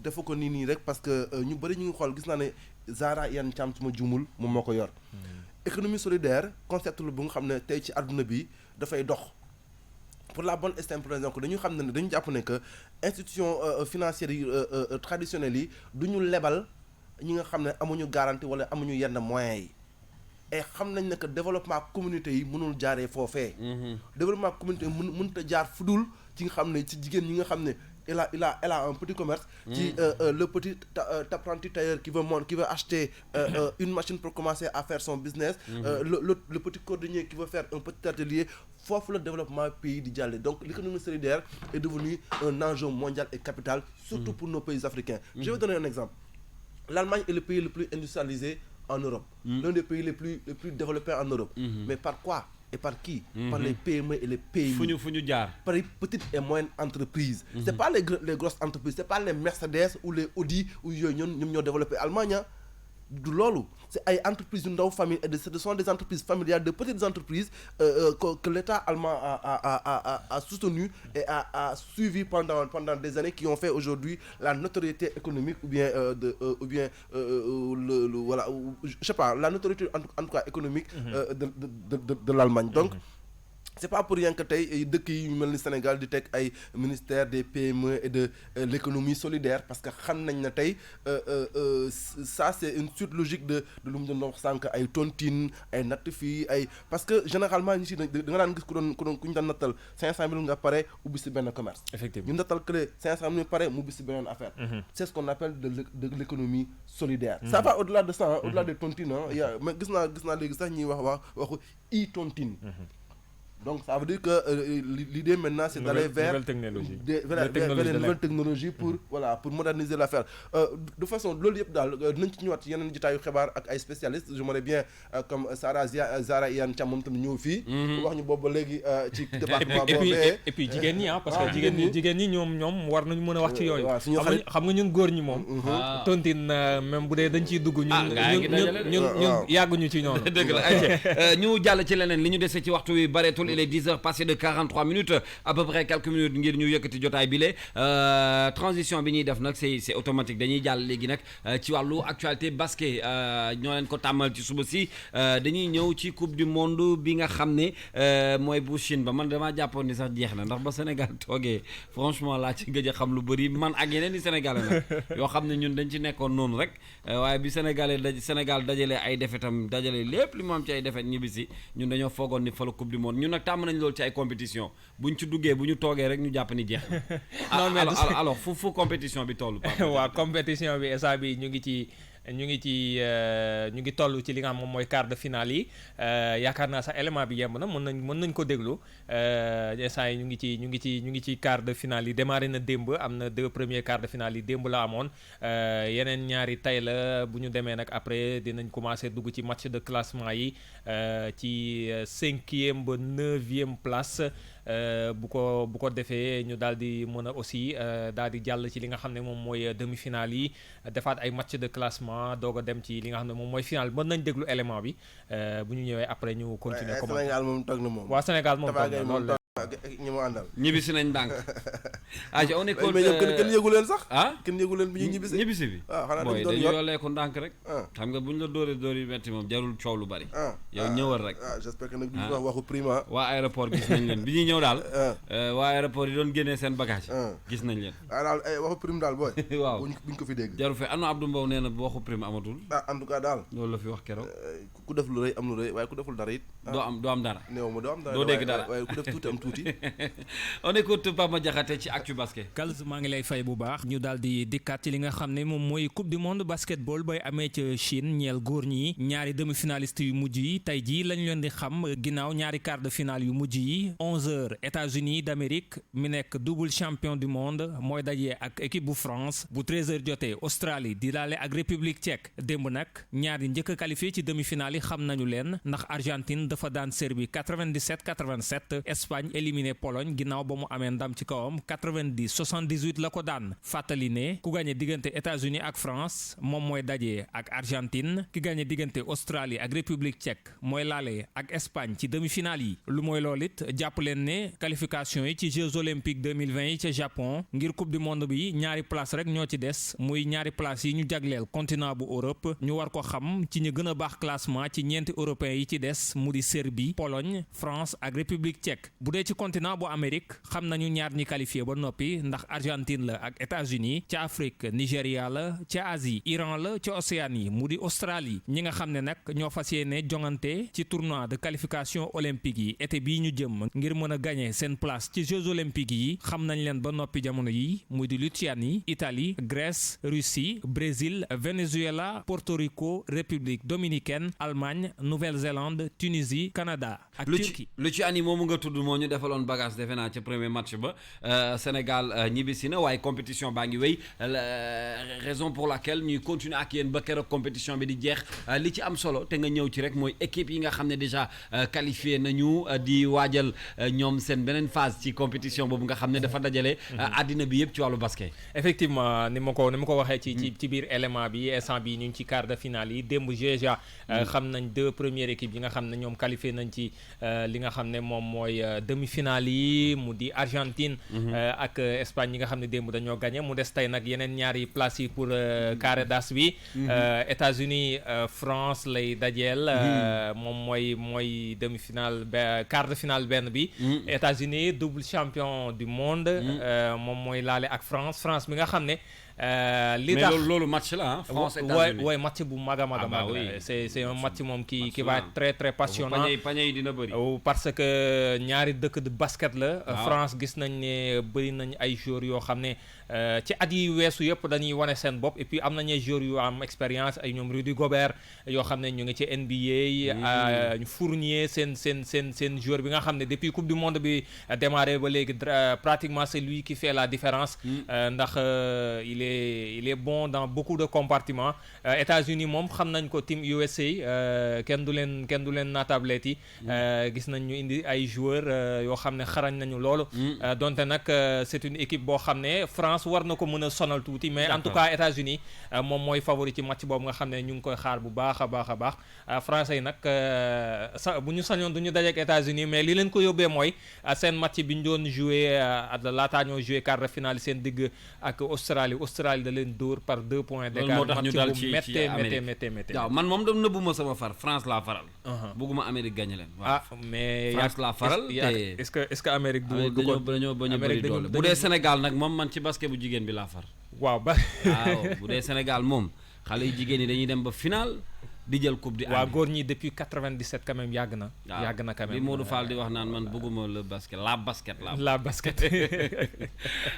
Speaker 2: dafa ko nii rek parce que ñu bëri ñu ngi xool gis naa ne Zahra Iyane Thiam suma juumul moom moo ko yor économie solidaire concept lu bu nga xam ne tey ci àdduna bi dafay dox pour la bonne et simple raison que dañu xam ne dañu jàpp ne que institution financières yi traditionnelles yi du ñu lebal ñi nga xam ne amuñu garantie wala amuñu yenn moyens yi et xam nañ ne que développement communauté yi mënul jaaree foofee développement communauté yi mënut a jaar fudul ci nga xam ne ci jigéen ñi nga xam ne elle a un petit commerce ci le petit apprenti tailleur qui veut acheter une machine pour commencer à faire son business le petit cordonnier qui veut faire un petit atelier foofu le développement pays di jàlle donc l'économie solidaire est devenue un enjeu mondial et capital surtout pour nos pays africains je vais donner un exemple l'Allemagne est le pays le plus industrialisé en Europe l'un des pays les plus développés en Europe mais par quoi et par qui? Par les PME et les PMI.
Speaker 1: fu ñu jaar.
Speaker 2: Par les petites et moyennes entreprises. C'est pas les grosses entreprises, c'est pas les Mercedes ou les Audi ou yooyu ñoom ñoo développé Allemagne du loolu c'est ay entreprises yu ndaw famille et ce sont des entreprises familiales de petites entreprises que l'État allemand a soutenu et a suivi pendant des années qui ont fait aujourd'hui la notoriété économique ou bien voilà je sais pas la notoriété en tout cas économique de l'Allemagne donc c'est pas pour rien que tey dëkk yi mel ni Sénégal di teg ay ministère des PME et de l'économie solidaire parce que xam nañ ne tey ça c'est une suite logique de lu mu doon wax sànq ay tontine ay natt fii ay parce que généralement ñi si da nga daan gis ku ñu daan nattal 500 000 nga pare ubbi si benn commerce. Effectivement ñu nattal que 500 000 pare mu ubbi si beneen affaire. C'est ce qu'on appelle de l'économie solidaire. Ça va au-delà de ça au-delà des tontines mais gis naa léegi sax ñuy waxu tontine. Donc ça veut dire que l'idée maintenant c'est d'aller vers
Speaker 3: nouvelle technologie.
Speaker 2: Vers une nouvelle technologie pour pour moderniser l'affaire. De façon loolu yëpp daal nañ ci ñëwaat yeneen jotaayu xibaar ak ay spécialistes j'aimerais bien comme Zahra Iyane Thiam moom tamit ñëw fii. wax ñu boobu ba léegi ci département boobu.
Speaker 3: et puis jigéen ñi parce que jigéen ñi ñoom war nañu mën a wax ci yooyu. xam nga ñun góor ñi moom. tontine même bu dee dañ ciy dugg. ñun yàgguñu ci ñoom.
Speaker 1: dëgg la ñu jàll ci leneen li ñu dese ci waxtu wi bareetul il est 10h passé de 43 minutes à peu près quelques minutes ngir ñu yëkkati jotaay bi transition bi ñuy def nag c'est automatique dañuy jàll léegi nag ci wàllu actualité basket ñoo leen ko tàmmal ci suba si dañuy ñëw ci coupe du monde bi nga xam ne mooy bu Chine ba man damaa jàppoon ni sax jeex na ndax ba Sénégal toogee franchement laa ci gëj a xam lu bëri man ak yeneen i Sénégalais nag yoo xam ne ñun dañ ci nekkoon noonu rek waaye bi Sénégal dajalee ay defetam dajale lépp li mu am ci ay defet ñibbisi ñun dañoo foogoon ni fa la coupe du monde ñun nag tàmm nañ loolu ci ay compétition buñ ci duggee bu ñu toogee rek ñu jàpp ni jeex na alors fu compétition bi toll
Speaker 3: waaw compétition bi instant bi ñu ngi toll ci li nga xam moom mooy quart de finale yi yaakaar naa sax élément bi yemb na mën nañ ko déglu instant yi ñu ngi ci quart de finale yi démarré na démb am na 2 premiers quarts de finale yi démb la amoon yeneen ñaari tay la bu ñu demee nag après dinañ commencer dugg ci match de classement yi ci 5e ba 9e place bu ko defee ñu daal di mën a aussi daal di jàll ci li nga xam ne moom mooy demi-finale yi defaat ay match de classement doog a dem ci li nga xam ne moom mooy final mën nañ déglu élément bi bu ñu ñëwee après ñu continuer.
Speaker 2: Sénégal moom toog na moom.
Speaker 3: waaw Sénégal moom toog na loolu
Speaker 2: ñi mu àndal
Speaker 1: ñibbisi nañ ndànk on est
Speaker 2: kenn yëgu leen sax kenn yëgu leen bi ñuy
Speaker 1: ñibbisi bi
Speaker 2: xanaa
Speaker 1: booy dañu yoolee ko ndànk rek xam nga buñ la dóoree dóor yu metti moom jarul coow lu bari yow ñëwal rek
Speaker 2: j'espère que nag duñu wax waxu prima
Speaker 1: waa aéroport gis nañ leen bi ñuy ñëw daal waa aéroport yi doon génnee seen bagage gis nañ leen
Speaker 2: daal waxu prime daal booy
Speaker 1: waaw
Speaker 2: buñ ko fi dégg
Speaker 1: jarul fe am na Abdou Mbow nee na waxu prime amatul
Speaker 2: en tout cas daal
Speaker 1: loolu la fi wax keroog
Speaker 2: ku def lu rëy am lu rëy waaye ku deful dara it
Speaker 1: doo am dara
Speaker 2: néew ma doo am dara
Speaker 1: doo dégg dara
Speaker 2: waaye ku def tuuti am tuuti
Speaker 1: on écoute Papa Diakhaté ci Actu Basket.
Speaker 7: Kals maa ngi lay fay bu baax ñu daal di dikkaat ci li nga xam ne moom mooy coupe du monde basketball bay amee ca Chine ñeel góor ñi ñaari demi-finaliste yu mujj yi tey jii lañ leen di xam ginnaaw ñaari quart de finale yu mujj yi 11h États-Unis d'Amérique mi nekk double champion du monde mooy dajee ak équipe bu France bu 13h jotee Australie di laale ak République tchèque démb nag ñaari njëkk a qualifié ci demi-finale yi xam nañu leen ndax Argentine dafa daan Serbie 97-87 Espagne éliminé Pologne ginnaaw ba mu amee ndam ci kawam 90-78 la ko daan fàttali ne ku gagné diggante États-Unis ak France moom mooy dajee ak Argentine ki gagné diggante Australie ak République tchèque mooy laale ak Espagne ci demi-finale yi lu mooy lool it jàpp leen ne qualification yi ci Jeux olympiques 2020 yi ca Japon ngir coupe du monde bi ñaari place rek ñoo ci des muy ñaari place yi ñu jagleel continent bu Europe ñu war ko xam ci ñu gën a baax classement ci ñeenti européens yi ci des mu di Serbie Pologne France ak République tchèque bu dee ci continent bu Amérique xam nañu ñaar ñi qualifié ba noppi ndax Argentine la ak États-Unis ca Afrique Nigéria la ca Asie Iran la ca Océanie mu di Australie ñi nga xam ne nag ñoo fas yéene jongante ci tournoi de qualification olympique yi été bii ñu jëm ngir mën a gagner seen place ci Jeux olympiques yi xam nañ leen ba noppi jamono yi mu di Lituanie Italie Grèce Russie Brésil Venezuela Porto Rico République dominicaine Allemagne Nouvelle-Zélande Tunisie Canada ak Turquie.
Speaker 1: Lituanie moomu nga tudd moo ñu defaloon bagage defe naa ca premier match ba Sénégal ñibbisi na waaye compétition baa ngi wéy raison pour laquelle ñuy continuer ak yéen ba keroog compétition bi di jeex li ci am solo te nga ñëw ci rek mooy équipe yi nga xam ne déjà qualifié nañu di waajal ñoom seen beneen phase ci compétition boobu nga xam ne dafa dajale àddina bi yëpp ci wàllu basket.
Speaker 3: effectivement ni ma ko waxee ci biir élément bi instant bi ñu ngi ci quart de finale yi démb déjà xam nañ 2 premières équipes yi nga xam ne ñoom qualifié nañ ci li nga xam ne moom mooy demi-finale yi mu di Argentine ak Espagne yi nga xam ne démb dañoo gagné mu des tey nag yeneen ñaari place yi pour carré d'as bi États-Unis France lay dajeel moom mooy demi-finale quart de finale benn bi États-Unis double champion du monde moom mooy laale ak France bi nga xam ne li tax
Speaker 1: mais loolu match la France États-Unis
Speaker 3: ouais match bu mag a mag c'est un match moom qui va être très très passionnant
Speaker 1: pañe yi dina bëri.
Speaker 3: parce que ñaari dëkk de basket la.
Speaker 1: Waaw.
Speaker 3: France gis nañ ne bëri nañ ay joueurs yoo xam ne ci at yi weesu yëpp dañuy wane seen bopp et puis am nañu ay joueurs yu am expérience ay ñoom Rudy Gobert yoo xam ne ñu ngi ci NBA. Fournier seen joueur bi nga xam ne depuis coupe du monde bi démarré ba léegi pratiquement c'est lui qui fait la différence. ndax il est bon dans beaucoup de compartiments. États-Unis moom xam nañ ko team USA kenn du leen naatable yi. gis nañ ñu indi ay joueurs yoo xam ne xarañ nañu loolu. donte nag c'est une équipe boo xam ne France war na ko mën a sonal tuuti mais en tout cas États-Unis moom mooy favori ci match boobu nga xam ne ñu ngi koy xaar bu baax a baax français yi nag bu ñu sañoon du ñu dajeek États-Unis mais li leen ko yóbbee mooy seen match bi ñu doon joué laataa ñoo joué quart de finale seen digg ak Australie da leen dóor par 2 points d'écart.
Speaker 1: moo tax ñu dal ci
Speaker 3: méttee
Speaker 1: waaw man moom dam nëbbuma sama far France laa faral. bëgguma Amérique gagné leen. waaw
Speaker 3: mais
Speaker 1: France laa faral te
Speaker 3: est-ce que Amérique du ko
Speaker 1: dañoo bañ a bëri doole bu dee Sénégal nag moom man ci basket bu jigéen bi laa far.
Speaker 3: waaw
Speaker 1: bu dee Sénégal moom xale yu jigéen ñi dañuy dem ba final di jël coupe di.
Speaker 3: waaw góor ñi depuis 97 quand même yàgg na. yàgg na quand même
Speaker 1: bi Modou Fall di wax naan man bëgguma le basket la basket.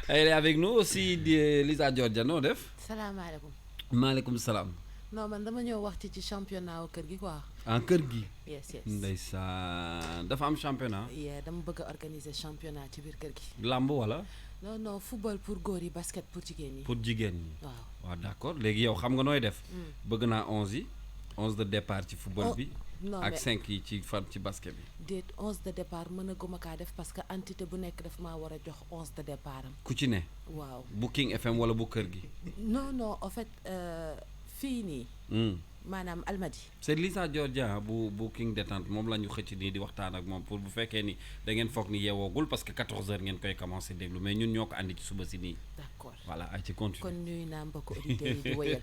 Speaker 1: Elle est avec nous aussi Lisa Georgia noo def.
Speaker 8: salaamaaleykum.
Speaker 1: maaleykum salaam.
Speaker 8: non man dama ñëw wax ci championnat wu kër gi quoi.
Speaker 1: en kër gi.
Speaker 8: yes.
Speaker 1: ndeysaan dafa am championnat.
Speaker 8: dama bëgg a organiser championnat ci biir kër gi.
Speaker 1: lamb wala.
Speaker 8: non football pour góor yi basket pour jigéen ñi.
Speaker 1: pour jigéen ñi.
Speaker 8: waaw
Speaker 1: d'accord léegi yow xam nga nooy def. bëgg naa 11 yi 11 de départ ci football bi.
Speaker 8: non
Speaker 1: ak 5 yi ci basket bi.
Speaker 8: déet 11 de départ mën a guma kaa def parce que entité bu nekk daf maa war a jox 11 de départ am.
Speaker 1: ku ci ne.
Speaker 8: waaw
Speaker 1: bu King FM wala bu kër gi.
Speaker 8: non en fait fii nii. maanaam Almadi.
Speaker 1: c'est Lisa Georgia bu King Détente moom la ñu xëcc nii di waxtaan ak moom pour bu fekkee ni da ngeen foog ni yeewoogul parce que 14h ngeen koy commencer déglu mais ñun ñoo ko andi ci suba si nii.
Speaker 8: d'accord
Speaker 1: voilà ay ci continue.
Speaker 8: kon nuyu naa mbokk auditeurs yi di wéyal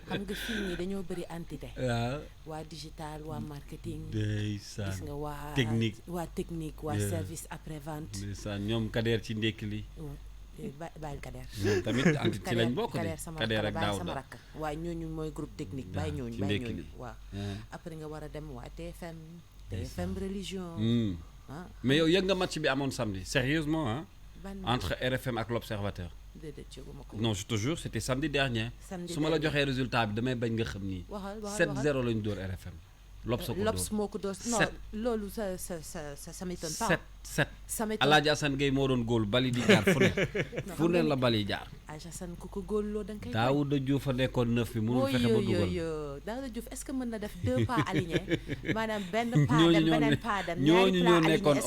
Speaker 8: xam nga fii nii dañoo bëri entité.
Speaker 1: waaw
Speaker 8: waa digital waa marketing.
Speaker 1: ndeysaan
Speaker 8: gis nga waa
Speaker 1: technique
Speaker 8: waa service après vente.
Speaker 1: ndeysaan ñoom Kader ci ndékki li.
Speaker 8: bàyyil Kader.
Speaker 1: ñoom tamit entité ci lañ bokk de. Kader ak Daouda
Speaker 8: sama rakk waaye ñooñu mooy groupe technique. bàyyi ñooñu waaw. après nga war a dem waa TFM religion.
Speaker 1: mais yow yëg nga match bi amoon samedi sérieusement ah. entre RFM ak l'Observateur.
Speaker 8: déedéet yëguma ko.
Speaker 1: non je te jure c'était samedi dernier. su ma la joxee résultat bi damay bañ nga xam nii.
Speaker 8: waxal
Speaker 1: 7-0 lañu dóor RFM. Lobs
Speaker 8: moo ko dóor non loolu ça m'étonne pas.
Speaker 1: 7
Speaker 8: ça m'étonne.
Speaker 1: Alaaji Assane Gueye moo doon góol bali di jaar fu ne la bali jaar.
Speaker 8: Alaaji Assane ku ko góol loo da nga koy.
Speaker 1: Daouda Diouf a nekkoon 9 bi mënul fexe ba dugal.
Speaker 8: Daouda Diouf est-ce que mën na def 2 pas alignés maanaam benn pas dem beneen pas dem.
Speaker 1: ñooñu ñoo nekkoon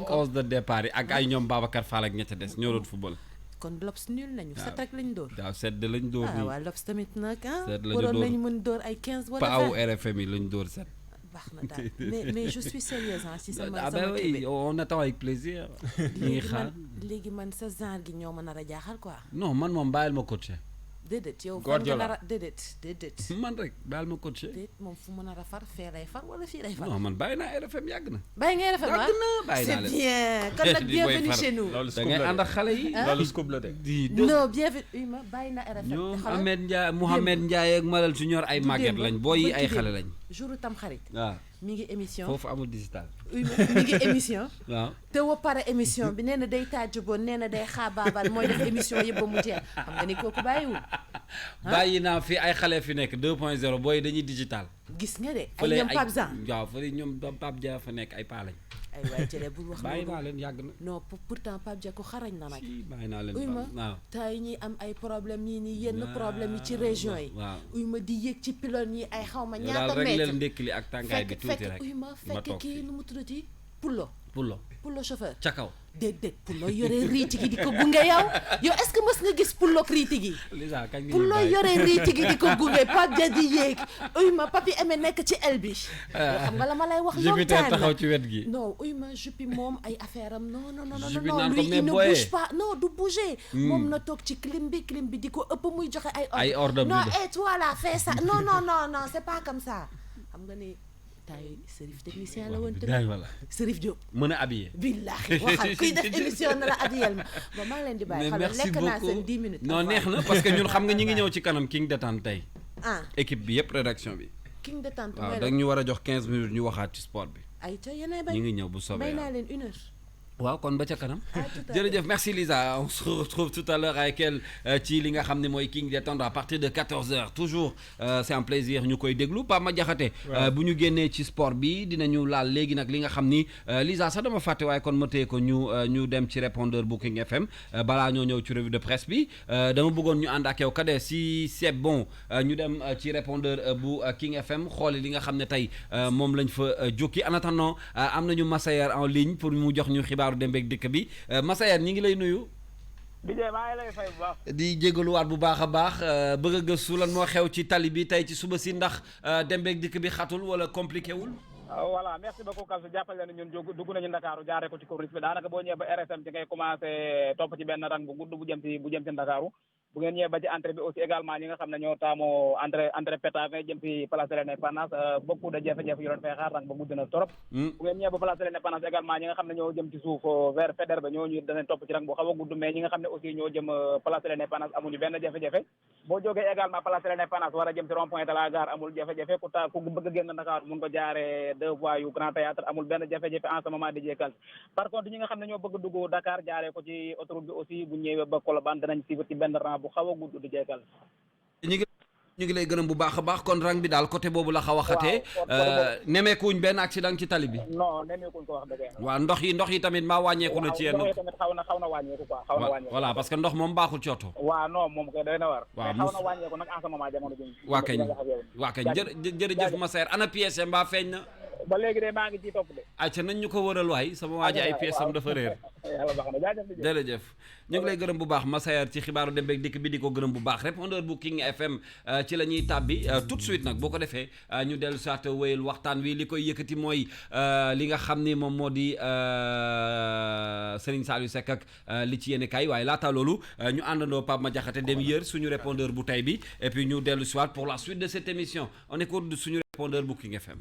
Speaker 1: 11 de départ yi ak ay ñoom Babacar Fall ak ña ca des ñoo doon football.
Speaker 8: kon Lobs nul nañu 7 rek lañ dóor.
Speaker 1: waaw 7 de lañ dóor nii.
Speaker 8: waaw Lobs tamit nag
Speaker 1: waroon
Speaker 8: nañu mën dóor ay 15 wala 20.
Speaker 1: Paawu RFM yi lañ dóor 7.
Speaker 8: baax na daal mais je suis sérieuse si sama
Speaker 1: oui on attend avec plaisir. ñuy xaar
Speaker 8: léegi man sa genre gi ñoo ma nar a jaaxal quoi.
Speaker 1: non man moom bàyyil ma coaché.
Speaker 8: déedéet yow.
Speaker 3: Guardiola
Speaker 8: déedéet.
Speaker 1: man rek bàyyil ma coaché.
Speaker 8: déet moom fu mu nar a far fee lay far wala fii lay far.
Speaker 1: non man bàyyi naa RFM yàgg na.
Speaker 8: bàyyi nga RFM
Speaker 1: yàgg na bàyyi naa leen
Speaker 8: c'est bien kon nag bienvenue chez nous.
Speaker 3: loolu
Speaker 1: da ngay ànd ak xale yi.
Speaker 3: loolu scoop la de.
Speaker 8: non bienvenue ma bàyyi na RFM.
Speaker 1: ñoom Mohamed Ndiaye ak Malal Junior ay màgget lañ booy yi ay xale lañ.
Speaker 8: jouru tam xarit.
Speaker 1: waaw
Speaker 8: mi ngi émission
Speaker 1: foofu amul digital.
Speaker 8: mi ngi émission.
Speaker 1: waaw
Speaker 8: te wa pare émission bi nee na day tàjjuboon nee na day xaabaabal mooy def émission yëpp ba mu jeex xam nga ni kooku bàyyiwul.
Speaker 1: bàyyi naa fi ay xale fi nekk 2.0 booy dañuy digital.
Speaker 8: gis nga de ay ñoom Pape Jean.
Speaker 1: waaw fële ñoom Pape Dia fa nekk ay paa lañ.
Speaker 8: ay waay jëlee bul wax
Speaker 1: bàyyi naa leen yàgg na.
Speaker 8: non pourtant Pape Dia ko xarañ na nag.
Speaker 1: bàyyi naa leen
Speaker 8: uy ma
Speaker 1: waaw.
Speaker 8: tay ñi am ay problème yi nii yenn problème yi ci région yi.
Speaker 1: waaw
Speaker 8: uy ma di yéeg ci pylône yi ay xaw ma
Speaker 1: yow
Speaker 8: ñaata
Speaker 1: daal rek leen
Speaker 8: mètre.
Speaker 1: ndékkili ak tàngaay bi tuuti rek.
Speaker 8: uy ma fekk kii nu mu tuddati Pullo chauffeur.
Speaker 1: ca kaw.
Speaker 8: déedéet Pullo yore riiti gi di ko gunge yow est-ce que mës nga gis Pullo ak riiti gi.
Speaker 1: Lisa kañ nga
Speaker 8: Pullo yore riiti gi di ko gunge Pape Dia di yéeg uy ma papi amee nekk ci el bi. xam nga la ma lay wax long
Speaker 1: Jupiter
Speaker 8: time la
Speaker 1: taxaw ci wet gi.
Speaker 8: non uy ma jupi moom ay affaire am non
Speaker 1: Jupi naan ko
Speaker 8: lui
Speaker 1: mais
Speaker 8: il ne
Speaker 1: boye.
Speaker 8: bouge pas non du bouger. moom na toog ci clim bi di ko ëpp muy joxe ay ordre. non et toi là fais ça non c'est pas comme ça xam nga ni tay Serif technicien la woon tamit
Speaker 1: voilà.
Speaker 8: Serif Diop.
Speaker 1: mën a habillé.
Speaker 8: billahi waxal kuy def émission na la abiyel ma ba maa ngi leen di bàyyi.
Speaker 1: mais merci
Speaker 8: lekk naa
Speaker 1: beaucoup
Speaker 8: seen 10 minutes.
Speaker 1: non neex na parce que ñun xam nga ñi ngi ñëw ci kanam King Détente tey.
Speaker 8: ah
Speaker 1: équipe bi yëpp rédaction bi.
Speaker 8: King Détente
Speaker 1: waaw
Speaker 8: mooy
Speaker 1: dañ ñu war a jox 15 minutes ñu waxaat ci sport bi.
Speaker 8: ay ca yeneen bañ
Speaker 1: ñu ngi ñëw bu soobee
Speaker 8: may naa leen 1 heure.
Speaker 1: waaw kon ba ca kanam jërëjëf merci Lisa on se retrouve tout à l'heure avec elle ci li nga xam ne mooy King des Tendres à partir de 14h toujours c'est un plaisir ñu koy déglu Pape Madiakhaté bu ñu génnee ci sport bi dinañu laal léegi nag li nga xam ni Lisa sax dama fàtte waaye kon ma téye ko ñu dem ci répondeur bu King FM balaa ñoo ñëw ci revue de presse bi dama bëggoon ñu ànd ak yow Kader si c'est bon ñu dem ci répondeur bu King FM xooli li nga xam ne tey moom lañ fa jukki en attendant am nañu Massayer en ligne pour mu jox ñu xibaaru dem beeg dikk bi Massayer ñi ngi lay nuyu.
Speaker 9: Dijé maa ngi lay fay bu baax.
Speaker 1: di jégaluwaat bu baax a baax bëgg a gëstu lan moo xew ci tali bi tey ci suba si ndax dem beeg dikk bi xatul wala compliqué wul.
Speaker 9: voilà merci beaucoup Kalsu jàppale ne ñun dugg nañu Ndakaaru jaaree ko ci corniche bi daanaka boo ñëwee ba RSM ci ngay commencé topp ci benn rang bu gudd bu jëm ci Ndakaaru bu ngeen ñëwee ba ci entrée bi aussi également ñi nga xam ne ñoo taamoo entrée Pétavin jëm ci place de l'Indépendance beaucoup de jafe-jafe yu doon fay xaar rang ba gudd na trop bu ngeen ñëwee ba place de l'Indépendance également ñi nga xam ne ñoo jëm ci suuf vers Faidherbe ñooñu danañ topp ci rang bu xaw a gudd mais ñi nga xam ne aussi ñoo jëm place de l'Indépendance amuñu benn jafe-jafe boo jógee également place de l'Indépendance war a jëm ci rond point de la gare amul jafe-jafe ku bëgg a génn Dakar mun ko jaaree 2 voies yu Grand Théâtre amul benn jafe-jafe en ce moment di jeekal par contre ñi nga xam ne ñoo bëgg dugg Dakar jaaree ko ci autoroute bi aussi bu ñëwee ba Colobane danañ suivre ci benn rang bu xaw a gudd di jeekal
Speaker 1: ñu ngi lay gërëm bu baax a baax kon rang bi daal côté boobu la xaw a xatee nemeekuñ benn accident ci tali bi
Speaker 9: non nemeekuñ ko wax dëgg
Speaker 1: waaw ndox yi tamit maa wàññeeku na ci yenn
Speaker 9: ndox yi tamit xaw na wàññeeku quoi xaw na wàññeeku
Speaker 1: voilà parce que ndox moom baaxul ci oto
Speaker 9: waaw non moom koy doy na war
Speaker 1: waaw
Speaker 9: xaw na wàññeeku nag en ce moment jamono ji
Speaker 1: waa kañ jërëjëf Massaer ana pièce mbaa feeñ na
Speaker 9: ba léegi de maa ngi ciy topp de
Speaker 1: acca nañ ñu ko wëral waay sama waa ji ay pièces am dafa réer jërëjëf ñu ngi lay gërëm bu baax Massaer ci xibaaru dem beeg dikk bi di ko gërëm bu baax répondeur bu King FM ci la ñuy tàbbi tout de suite nag boo ko defee ñu dellu soit wéyal waxtaan wi li koy yëkkati mooy li nga xam ni moom moo di Serigne Saliou Seck ak li ci yéene kay waaye laata loolu ñu àndandoo Pape Madiakhaté dem yër suñu répondeur bu tey bi et puis ñu dellu soit pour la suite de cette émission on écoute suñu répondeur bu King FM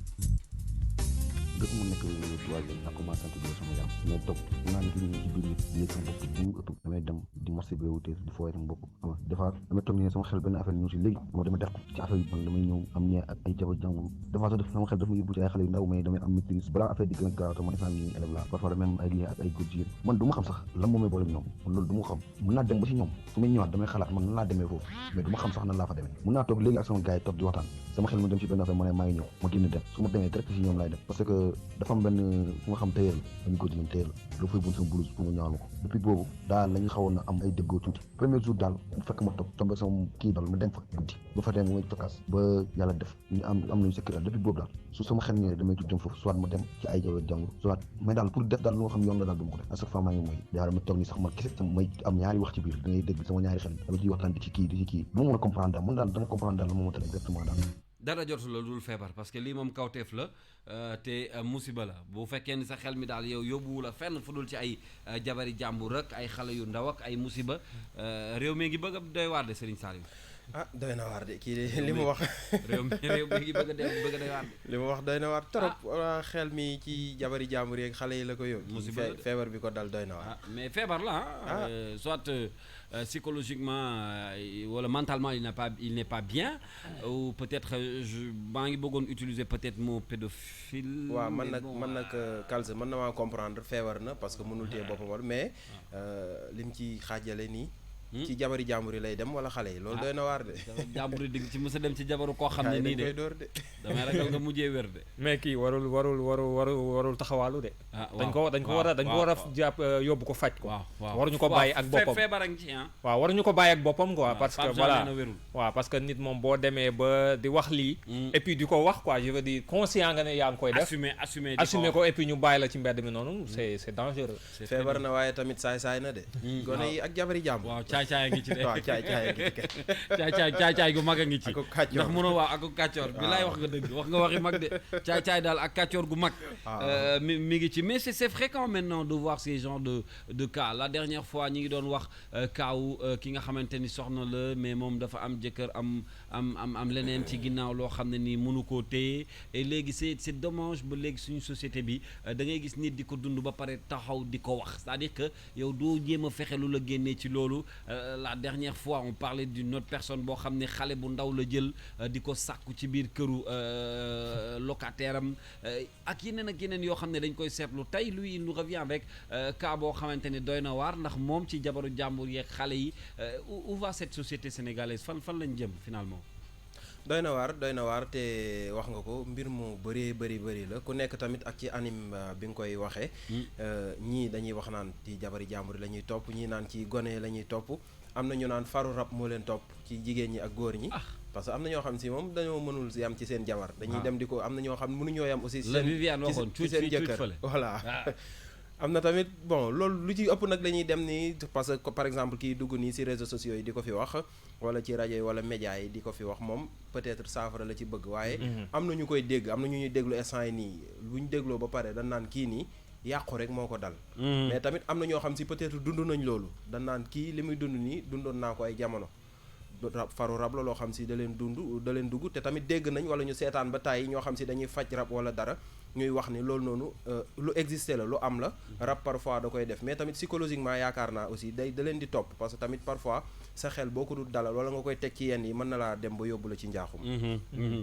Speaker 10: dëkk mu nekk troisième ak commencé sant bi sama yaram mais toog naa ne ci biir nit yéeg sama bopp bu ëpp damay dem di marché bi wute di fooy sama bopp xam des fois damay toog ne sama xel benn affaire ñëw si léegi moo dama def ci affaire yi man damay ñëw am ñee ak ay jabar jàngul des fois sax def sama xel daf ma yóbbu ci ay xale yu ndaw mais damay am maîtrise balaa affaire di gën a gaaw te man instant ni élève la parfois damay am ay lien ak ay góor jigéen man du ma xam sax lan moo may boole ñoom man loolu du ma xam mën naa dem ba si ñoom su may ñëwaat damay xalaat man nan laa demee foofu mais du ma xam sax nan laa fa demee mën naa toog léegi ak sama gars yi toog di waxtaan sama xel mu dem si benn affaire ma ne maa ngi ñëw ma génn dem su ma demee direct si ñoom laay dem parce que dafa am benn fu nga xam téyeel dañu ko jëlam téyeel la fay bun sama blouse pour mu ñëwal ma ko depuis boobu daal lañu xawoon na am ay déggoo tuuti premier jour daal bu fekk ma toog tombé sama kii daal ma dem fa guddi ba fa dem ma tokkaas ba yàlla def ñu am nañu secret depuis boobu daal su sama xel ñëwee damay tudd dem foofu soit ma dem ci ay jaw jàngu soit mais daal pour def daal lu nga xam yoon la daal du ma ko def à chaque fois maa ngi mooy daal ma toog ni sax man kese sama may am ñaari wax ci biir da ngay dégg sama ñaari xel dama ciy waxtaan di ci kii du ma mën a comprendre daal man daal dama comprendre daal la moo ma tal exactement daal
Speaker 1: dara jotu la dul feebar parce que lii moom kawteef la te musiba la bu fekkee ni sa xel mi daal yow yóbbuwu la fenn fu dul ci ay jabari jàmbur ak ay xale yu ndaw ak ay musiba réew mi ngi bëgg a doy waar de Serigne Saliou
Speaker 2: doy na waar de kii de li mu wax
Speaker 1: réew mi ngi bëgg a doy waar de
Speaker 2: li mu wax doy na waar trop xel mi ci jabari jàmbur yeeg xale yi la ko yóbbu musiba feebar bi ko dal doy na waar
Speaker 1: mais feebar la soit psychologiquement wala mentalement il n'est pas bien ou peut-être maa ngi bëggoon utiliser peut-être mot pédophile
Speaker 2: waaw man nag Kalse mën na maa comprendre feebar na parce que mënul téye boppam mais lim ci xaajale nii ci jabari jàmbur yi lay dem wala xale yi loolu doy na waar de
Speaker 1: jàmbur yi di ci mës a dem ci jabaru koo xam ne nii de damay ragal nga mujjee wér de
Speaker 3: mais kii warul taxawaalu de dañ ko war a jàpp yóbbu ko faj ko waruñu ko bàyyi ak boppam
Speaker 1: feebar ak ci
Speaker 3: waaw waruñu ko bàyyi ak boppam quoi parce que voilà waaw parce que nit moom boo demee ba di wax lii et puis di ko wax quoi je veux dire conscient nga ne yaa ngi koy def assumer ko et puis ñu bàyyi la ci mbedd mi noonu c'est dangereux
Speaker 2: feebar na waaye tamit saay na de gone yi ak jabari jàmbur
Speaker 1: caay ngi ci de
Speaker 2: waaw
Speaker 1: caay gu mag a ngi ci ndax mënoo waaw ak kàccoor bi laay wax nga dëgg wax nga waxi mag de caay daal ak kàccoor gu mag mi ngi ci mais c'est fréquent maintenant de voir ces genres de cas la dernière fois ñi ngi doon wax cas wu ki nga xamante ni soxna la mais moom dafa am jëkkër am leneen ci ginnaaw loo xam ne ni mënu koo téye et léegi c'est dommage ba léegi suñu société bi da ngay gis nit di ko dund ba pare taxaw di ko wax c'est-à-dire que yow doo jéem a fexe lu la génnee ci loolu la dernière fois on parlait d'une autre personne boo xam ne xale bu ndaw la jël di ko sàkku ci biir këru locataire am ak yeneen yoo xam ne dañ koy seetlu tey lui il nous revient avec cas boo xamante ne doy na waar ndax moom ci jabaru jàmbur yeeg xale yi où va cette société sénégalaise fan lañ jëm finalement.
Speaker 11: doy na waar te wax nga ko mbir mu bëri la ku nekk tamit ak ci anime bi nga koy waxee. ñii dañuy wax naan ci jabari jàmbur la ñuy topp ñii naan ci gone la ñuy topp am na ñu naan faru rab moo leen topp ci jigéen ñi ak góor ñi. parce que am na ñoo xam si moom dañoo mënul yam ci seen jabar. dañuy dem di ko am na ñoo xam mënuñoo yam aussi. ci seen jëkkër voilà. am na tamit bon loolu lu ci ëpp nag dañuy dem ni parce que par exemple kii dugg nii ci réseaux sociaux yi di ko fi wax wala ci rajo yi wala média yi di ko fi wax moom peut-être saafara la ci bëgg waaye am na ñu koy dégg am na ñu ñuy déglu instant yi nii bu ñu dégloo ba pare dañ naan kii nii yàqu rek moo ko dal mais tamit am na ñoo xam ci peut-être dund nañ loolu dañ naan kii li muy dund nii dundoon naa ko ay jamono faru rab la loo xam ci da leen dugg te tamit dégg nañ wala ñu seetaan ba tàyyi ñoo xam ci dañuy faj rab wala dara ñuy wax ni loolu noonu lu existé la lu am la rab parfois da koy def mais tamit psychologiquement yaakaar naa aussi da leen di topp parce que tamit parfois sa xel boo ko dul dalal wala nga koy teg ci yenn yi mën na laa dem ba yóbbu la ci njaaxum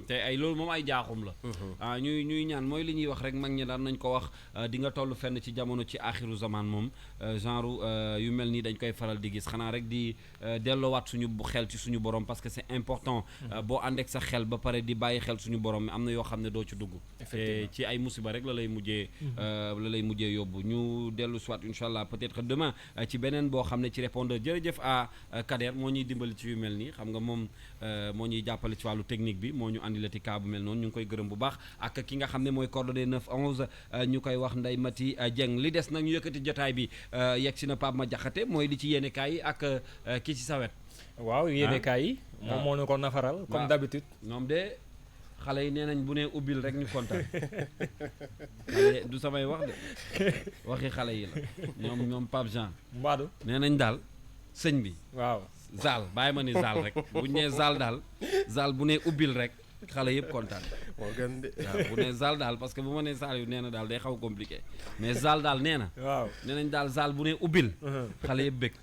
Speaker 1: te ay loolu moom ay jaaxum la ñuy ñaan mooy li ñuy wax rek mag ñi daan nañ ko wax di nga toll fenn ci jamono ci axiru zaman moom genre yu mel nii dañ koy faral di gis xanaa rek di delloowaat suñu xel ci suñu borom parce que c'est important boo ànd ak sa xel ba pare di bàyyi xel suñu borom am na yoo xam ne doo ci dugg ci ay musiba rek la lay mujjee yóbbu ñu dellu soit incha allah peut-être demain ci beneen boo xam ne ci répondeur jërëjëf à Kader moo ñuy dimbali ci yu mel nii xam nga moom moo ñuy jàppale ci wàllu technique bi moo ñu andilati cas bu mel noonu ñu ngi koy gërëm bu baax ak ki nga xam ne mooy coordonné 911 ñu koy wax Ndeye Mati Dieng li des nag ñu yëkkati jotaay bi yegg si na Pape Ma Jaxate mooy li ci yéenekaay yi ak kii ci sa wet
Speaker 3: waaw yéenekaay yi moom moo ñu ko nafaral comme d'habitude
Speaker 1: ñoom de xale yi nee nañ bu nee ubbil rek ñu kontaan du samay wax de waxi xale yi la ñoom Pape Jean
Speaker 3: Mbadou
Speaker 1: nee nañ daal sëñ bi
Speaker 3: waaw
Speaker 1: Zal bàyyi ma ni Zal rek buñ nee Zal daal Zal bu nee ubbil rek xale yëpp kontaan
Speaker 11: moo gën de
Speaker 1: waaw bu nee Zal daal parce que bu ma nee Zal yu nee na daal day xaw compliqué mais Zal daal nee na
Speaker 3: waaw
Speaker 1: nee nañ daal Zal bu nee ubbil xale yëpp bëgg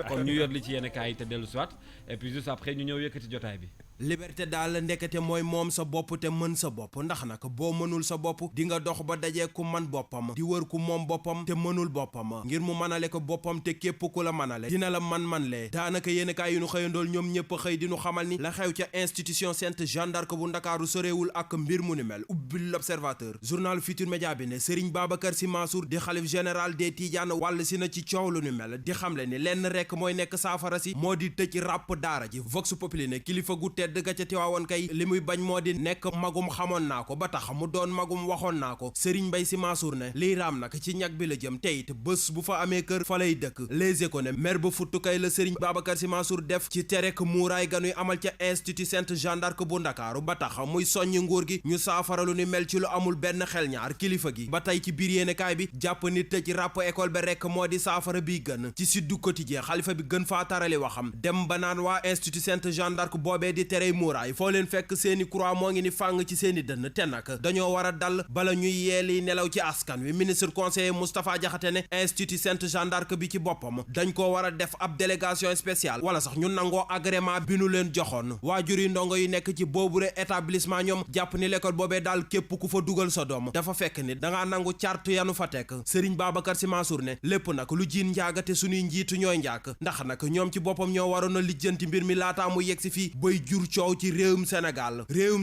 Speaker 1: kon ñu yor li ci yenn kaay yi te dellu soit et puis juste après ñu ñëw yëkkati jotaay bi
Speaker 12: liberté daal ndekete mooy moom sa bopp te mën sa bopp ndax nag boo mënul sa bopp di nga dox ba dajee ku man boppam di wër ku moom boppam te mënul boppam ngir mu manale ko boppam te képp ku la manale dina la man lee daanaka yéen kaay yu nu xëyandool ñoom ñëpp xëy di nu xamal ni la xew ca institution Sainte Jeanne d'Arc bu Ndakaaru soreewul ak mbir mu ni mel ubbil l'Observateur journal Futur Média bi ne Serigne Babacar Sy Mansour di xalif général des Tidianes wàll si na ci coow lu ni mel di xamle ni lenn rek mooy nekk saafara si moo di tëj ràpp daara ji Vox Populi ne kilifa gu tedd ga ca Tiwaawoon kay li muy bañ moo di nekk magum xamoon naa ko ba tax mu doon magum waxoon naa ko Serigne Mbaye Sy Mansour ne liy raam nag ci ñag bi la jëm te it bés bu fa amee kër fa lay dëkk Les Échos ne mer ba futtu kay la Serigne Babacar Sy Mansour def ci terek muuraay ganuy amal ca Institut Sainte Jeanne d'Arc bu Ndakaaru ba tax muy soññi nguur gi ñu saafara lu ni mel ci lu amul benn xel ñaar kilifa gi ba tey ci biir yéenekaay bi jàpp ni tëj ràpp école ba rek moo di saafara bi gën ci Sud Quotidien xalifa bi gën faa tarali waxam dem ba naan waa Institut Sainte Jeanne d'Arc boobee di terey muuraay foo leen fekk seeni croix moo ngi ni fàng ci seeni dënn te nag dañoo war a dal bala ñuy yeeli nelaw ci askan wi ministre conseiller Moustapha Diakhaté ne Institut Sainte Jeanne d'Arc bi ci boppam dañ ko war a def ab délégation spéciale wala sax ñu nangoo agrément bi nu leen joxoon waajur yi ndongo yi nekk ci boobure établissement ñoom jàpp ni l'école boobee daal képp ku fa dugal sa doom dafa fekk ni dangaa nangu charte yanu fa tekk Serigne Babacar Sy Mansour ne lépp nag lu jiin njaagate suñuy njiitu ñooy njaak ndax nag ñoom ci boppam ñoo waroon a lijjanti mbir mi laataa mu yegg si fii bay jur coow ci réewum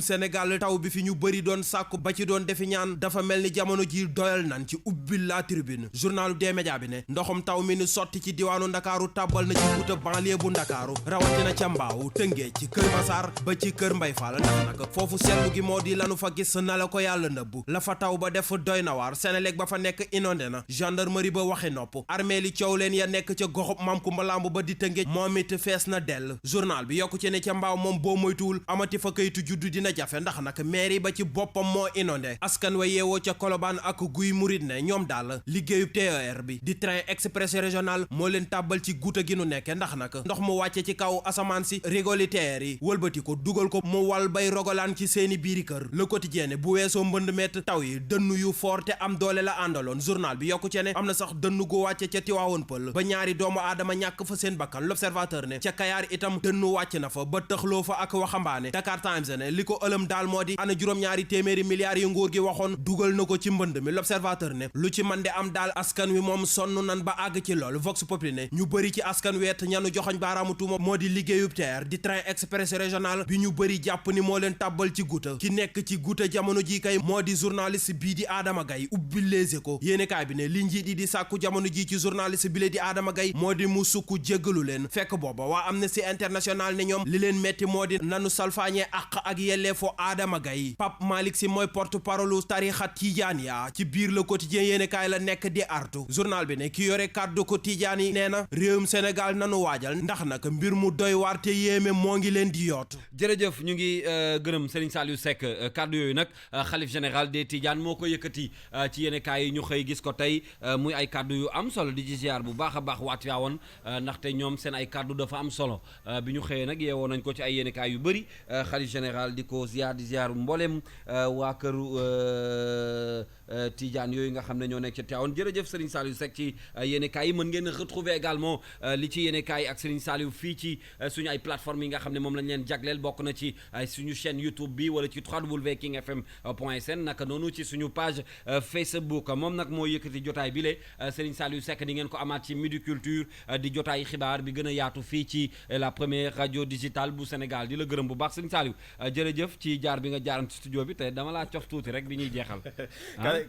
Speaker 12: Sénégal taw bi fi ñu bëri doon sàkku ba ci doon defi ñaan dafa mel ni jamono ji doyal nan ci ubbil la tribune journalu des médias bi ne ndoxum taw mi ni sotti ci diwaanu Ndakaaru tàbbal na ci guuta banlieue bu Ndakaaru rawatina ca Mbaaw Tëngéej ci Kër Masaar ba ci Kër Mbay Fall ndax nag foofu seetlu gi moo di lanu fa gis na la ko yàlla nëbb la fa taw ba def doy na waar Sénélec ba fa nekk inondé na gendarmerie ba waxi nopp armée li coow leen ya nekk ca goxub Maam Kumba Lamb ba di Tëngéej moom it fees na dell journal bi yokku ci ne ca Mbaaw moom boo moytuwul amati fa kayitu juddu dina jafe ndax nag mairie ba ci boppam moo inondé askan wa yeewoo ca Colobane ak Guy Murid ne ñoom daal liggéeyub TER bi di train express régional moo leen tàbbal ci guuta gi nu nekke ndax nag ndox mu wàcce ci kaw asamaan si rigolitaire yi wëlbati ko dugal ko mu wal bay rogalaan ci seeni biiri kër Le Quotidien bu weesoo mbënd mett taw yi dënn yu fort te am doole la àndaloon journal bi yokku ci ne am na sax dënn gu wàcce ca Tiwaawoon Pël ba ñaari doomu aadama ñàkk fa seen bakkan l'observateur ne ca Kayaar itam dënnu wàcc na fa ba tëxloo fa ak waxambaane Dakar Times ne li ko ëlëm daal moo di ana juróom-ñaari téeméeri milliards yu nguur gi waxoon dugal na ko ci mbënd mi l'observateur ne lu ci man de am daal askan wi moom sonn nan ba àgg ci lool Vox Populi ne ñu bëri ci askan weet ñanu joxoñ baaraamu tuuma moo di liggéeyub TER di train express régional bi ñu bëri jàpp ni moo leen tàbbal ci guuta ki nekk ci guuta jamono ji kay moo di journaliste bii di Adama Gaye ubbi Les Échos yéenekaay bi ne li njiit yi di sàkku jamono ji ci journaliste bi le di Adama Gaye moo di mu sukk jéggalu leen fekk booba waa Amnesty International ne ñoom li leen metti moo di nanu salfaañee àq ak yelleefu Adama Gaye Pape Malick Sy mooy porte-parole tarixa Tijaaniya ci biir Le Quotidien yéenekaay la nekk di artu journal bi ne ki yore kàddu ko Tijaan yi nee na réewum Sénégal nanu waajal ndax nag mbir mu doy waar te yéeme moo ngi leen di yootu
Speaker 1: jërëjëf ñu ngi gërëm Serigne Saliou Seck kàddu yooyu nag xalif général des Tidiane moo ko yëkkati ci yéenekaay yi ñu xëy gis ko tey muy ay kàddu yu am solo di ci ziar bu baax a baax waat yaawoon ndaxte ñoom seen ay kàddu dafa am solo bi ñu xëyee nag yeewoo nañ ko ci ay yéenekaay yu bëri xalif général di ko ziar di ziar mboolem waa këru Tidiane yooyu nga xam ne ñoo nekk ci Tivaouane jërëjëf Serigne Saliou Seck ci yéenekaay yi mën ngeen retrouver également li ci yéenekaay yi ak Serigne Saliou fii ci suñu ay plateformes yi nga xam ne moom lañ leen jagleel bokk na ci suñu chaîne YouTube bi wala ci www.kingfm.sn naka noonu ci suñu page Facebook moom nag moo yëkkati jotaay bi le Serigne Saliou Seck di ngeen ko amaat ci Midi Culture di jotaay xibaar bi gën a yaatu fii ci la première radio digitale bu Sénégal di la gërëm bu baax Serigne Saliou jërëjëf ci jaar bi nga jaaran ci studio bi te dama laa cof tuuti rek bi ñuy jeexal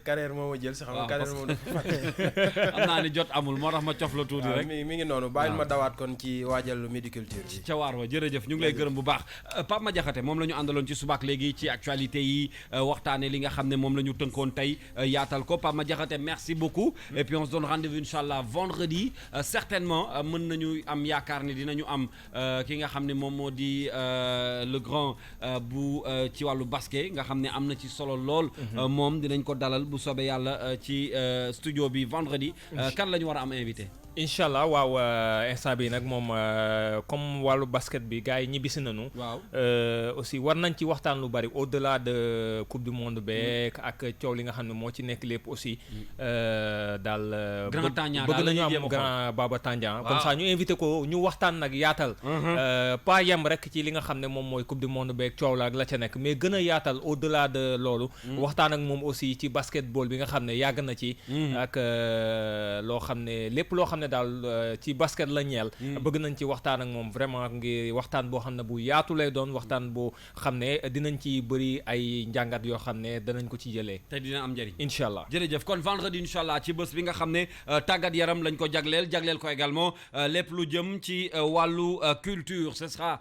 Speaker 11: carrière moo ma jël sax xam nga carrière moom dafa
Speaker 1: am naa ni jot amul moo tax ma cof la tuuti rek
Speaker 11: mi ngi noonu bàyyil ma dawaat kon ci waajal Midi Culture bi
Speaker 1: ca waar wa jërëjëf ñu ngi lay gërëm bu baax Pape Madiakhaté moom la ñu àndaloon ci subaak léegi ci actualité yi waxtaane li nga xam ne moom la ñu tënkoon tey yaatal ko Pape Madiakhaté merci beaucoup et puis on se donne rendez-vous inchallah vendredi certainement mën nañu am yaakaar ni dinañu am ki nga xam ne moom moo di le grand bu ci wàllu basket nga xam ne am na ci solo lool moom dinañ ko dalal bu soobee yàlla ci studio bi vendredi kan la ñu war a am invité
Speaker 3: incha allah waaw instant bi nag moom comme wàllu basket bi gars yi ñibbisi nañu.
Speaker 1: waaw
Speaker 3: aussi war nañ ci waxtaan lu bari au delà de coupe du monde beek ak coow li nga xam ne moo ci nekk lépp aussi. daal
Speaker 1: grand Tandian
Speaker 3: bëgg nañu am grand Baba Tandian. comme ça ñu invité ko ñu waxtaan nag yaatal. pas yem rek ci li nga xam ne moom mooy coupe du monde beek coow la ak la ca nekk mais gën a yaatal au delà de loolu. waxtaan ak moom aussi ci basketball bi nga xam ne yàgg na ci. ak loo xam ne lépp loo xam ne daal ci basket la ñeel bëgg nañ ci waxtaan ak moom vraiment ngi waxtaan boo xam ne bu yaatu lay doon waxtaan boo xam ne dinañ ci bëri ay njàngat yoo xam ne danañ ko ci jëlee
Speaker 1: te dina am njëriñ
Speaker 3: incha allah
Speaker 1: jërëjëf kon vendredi incha allah ci bés bi nga xam ne tàggat yaram lañ ko jagleel ko également lépp lu jëm ci wàllu culture ce sera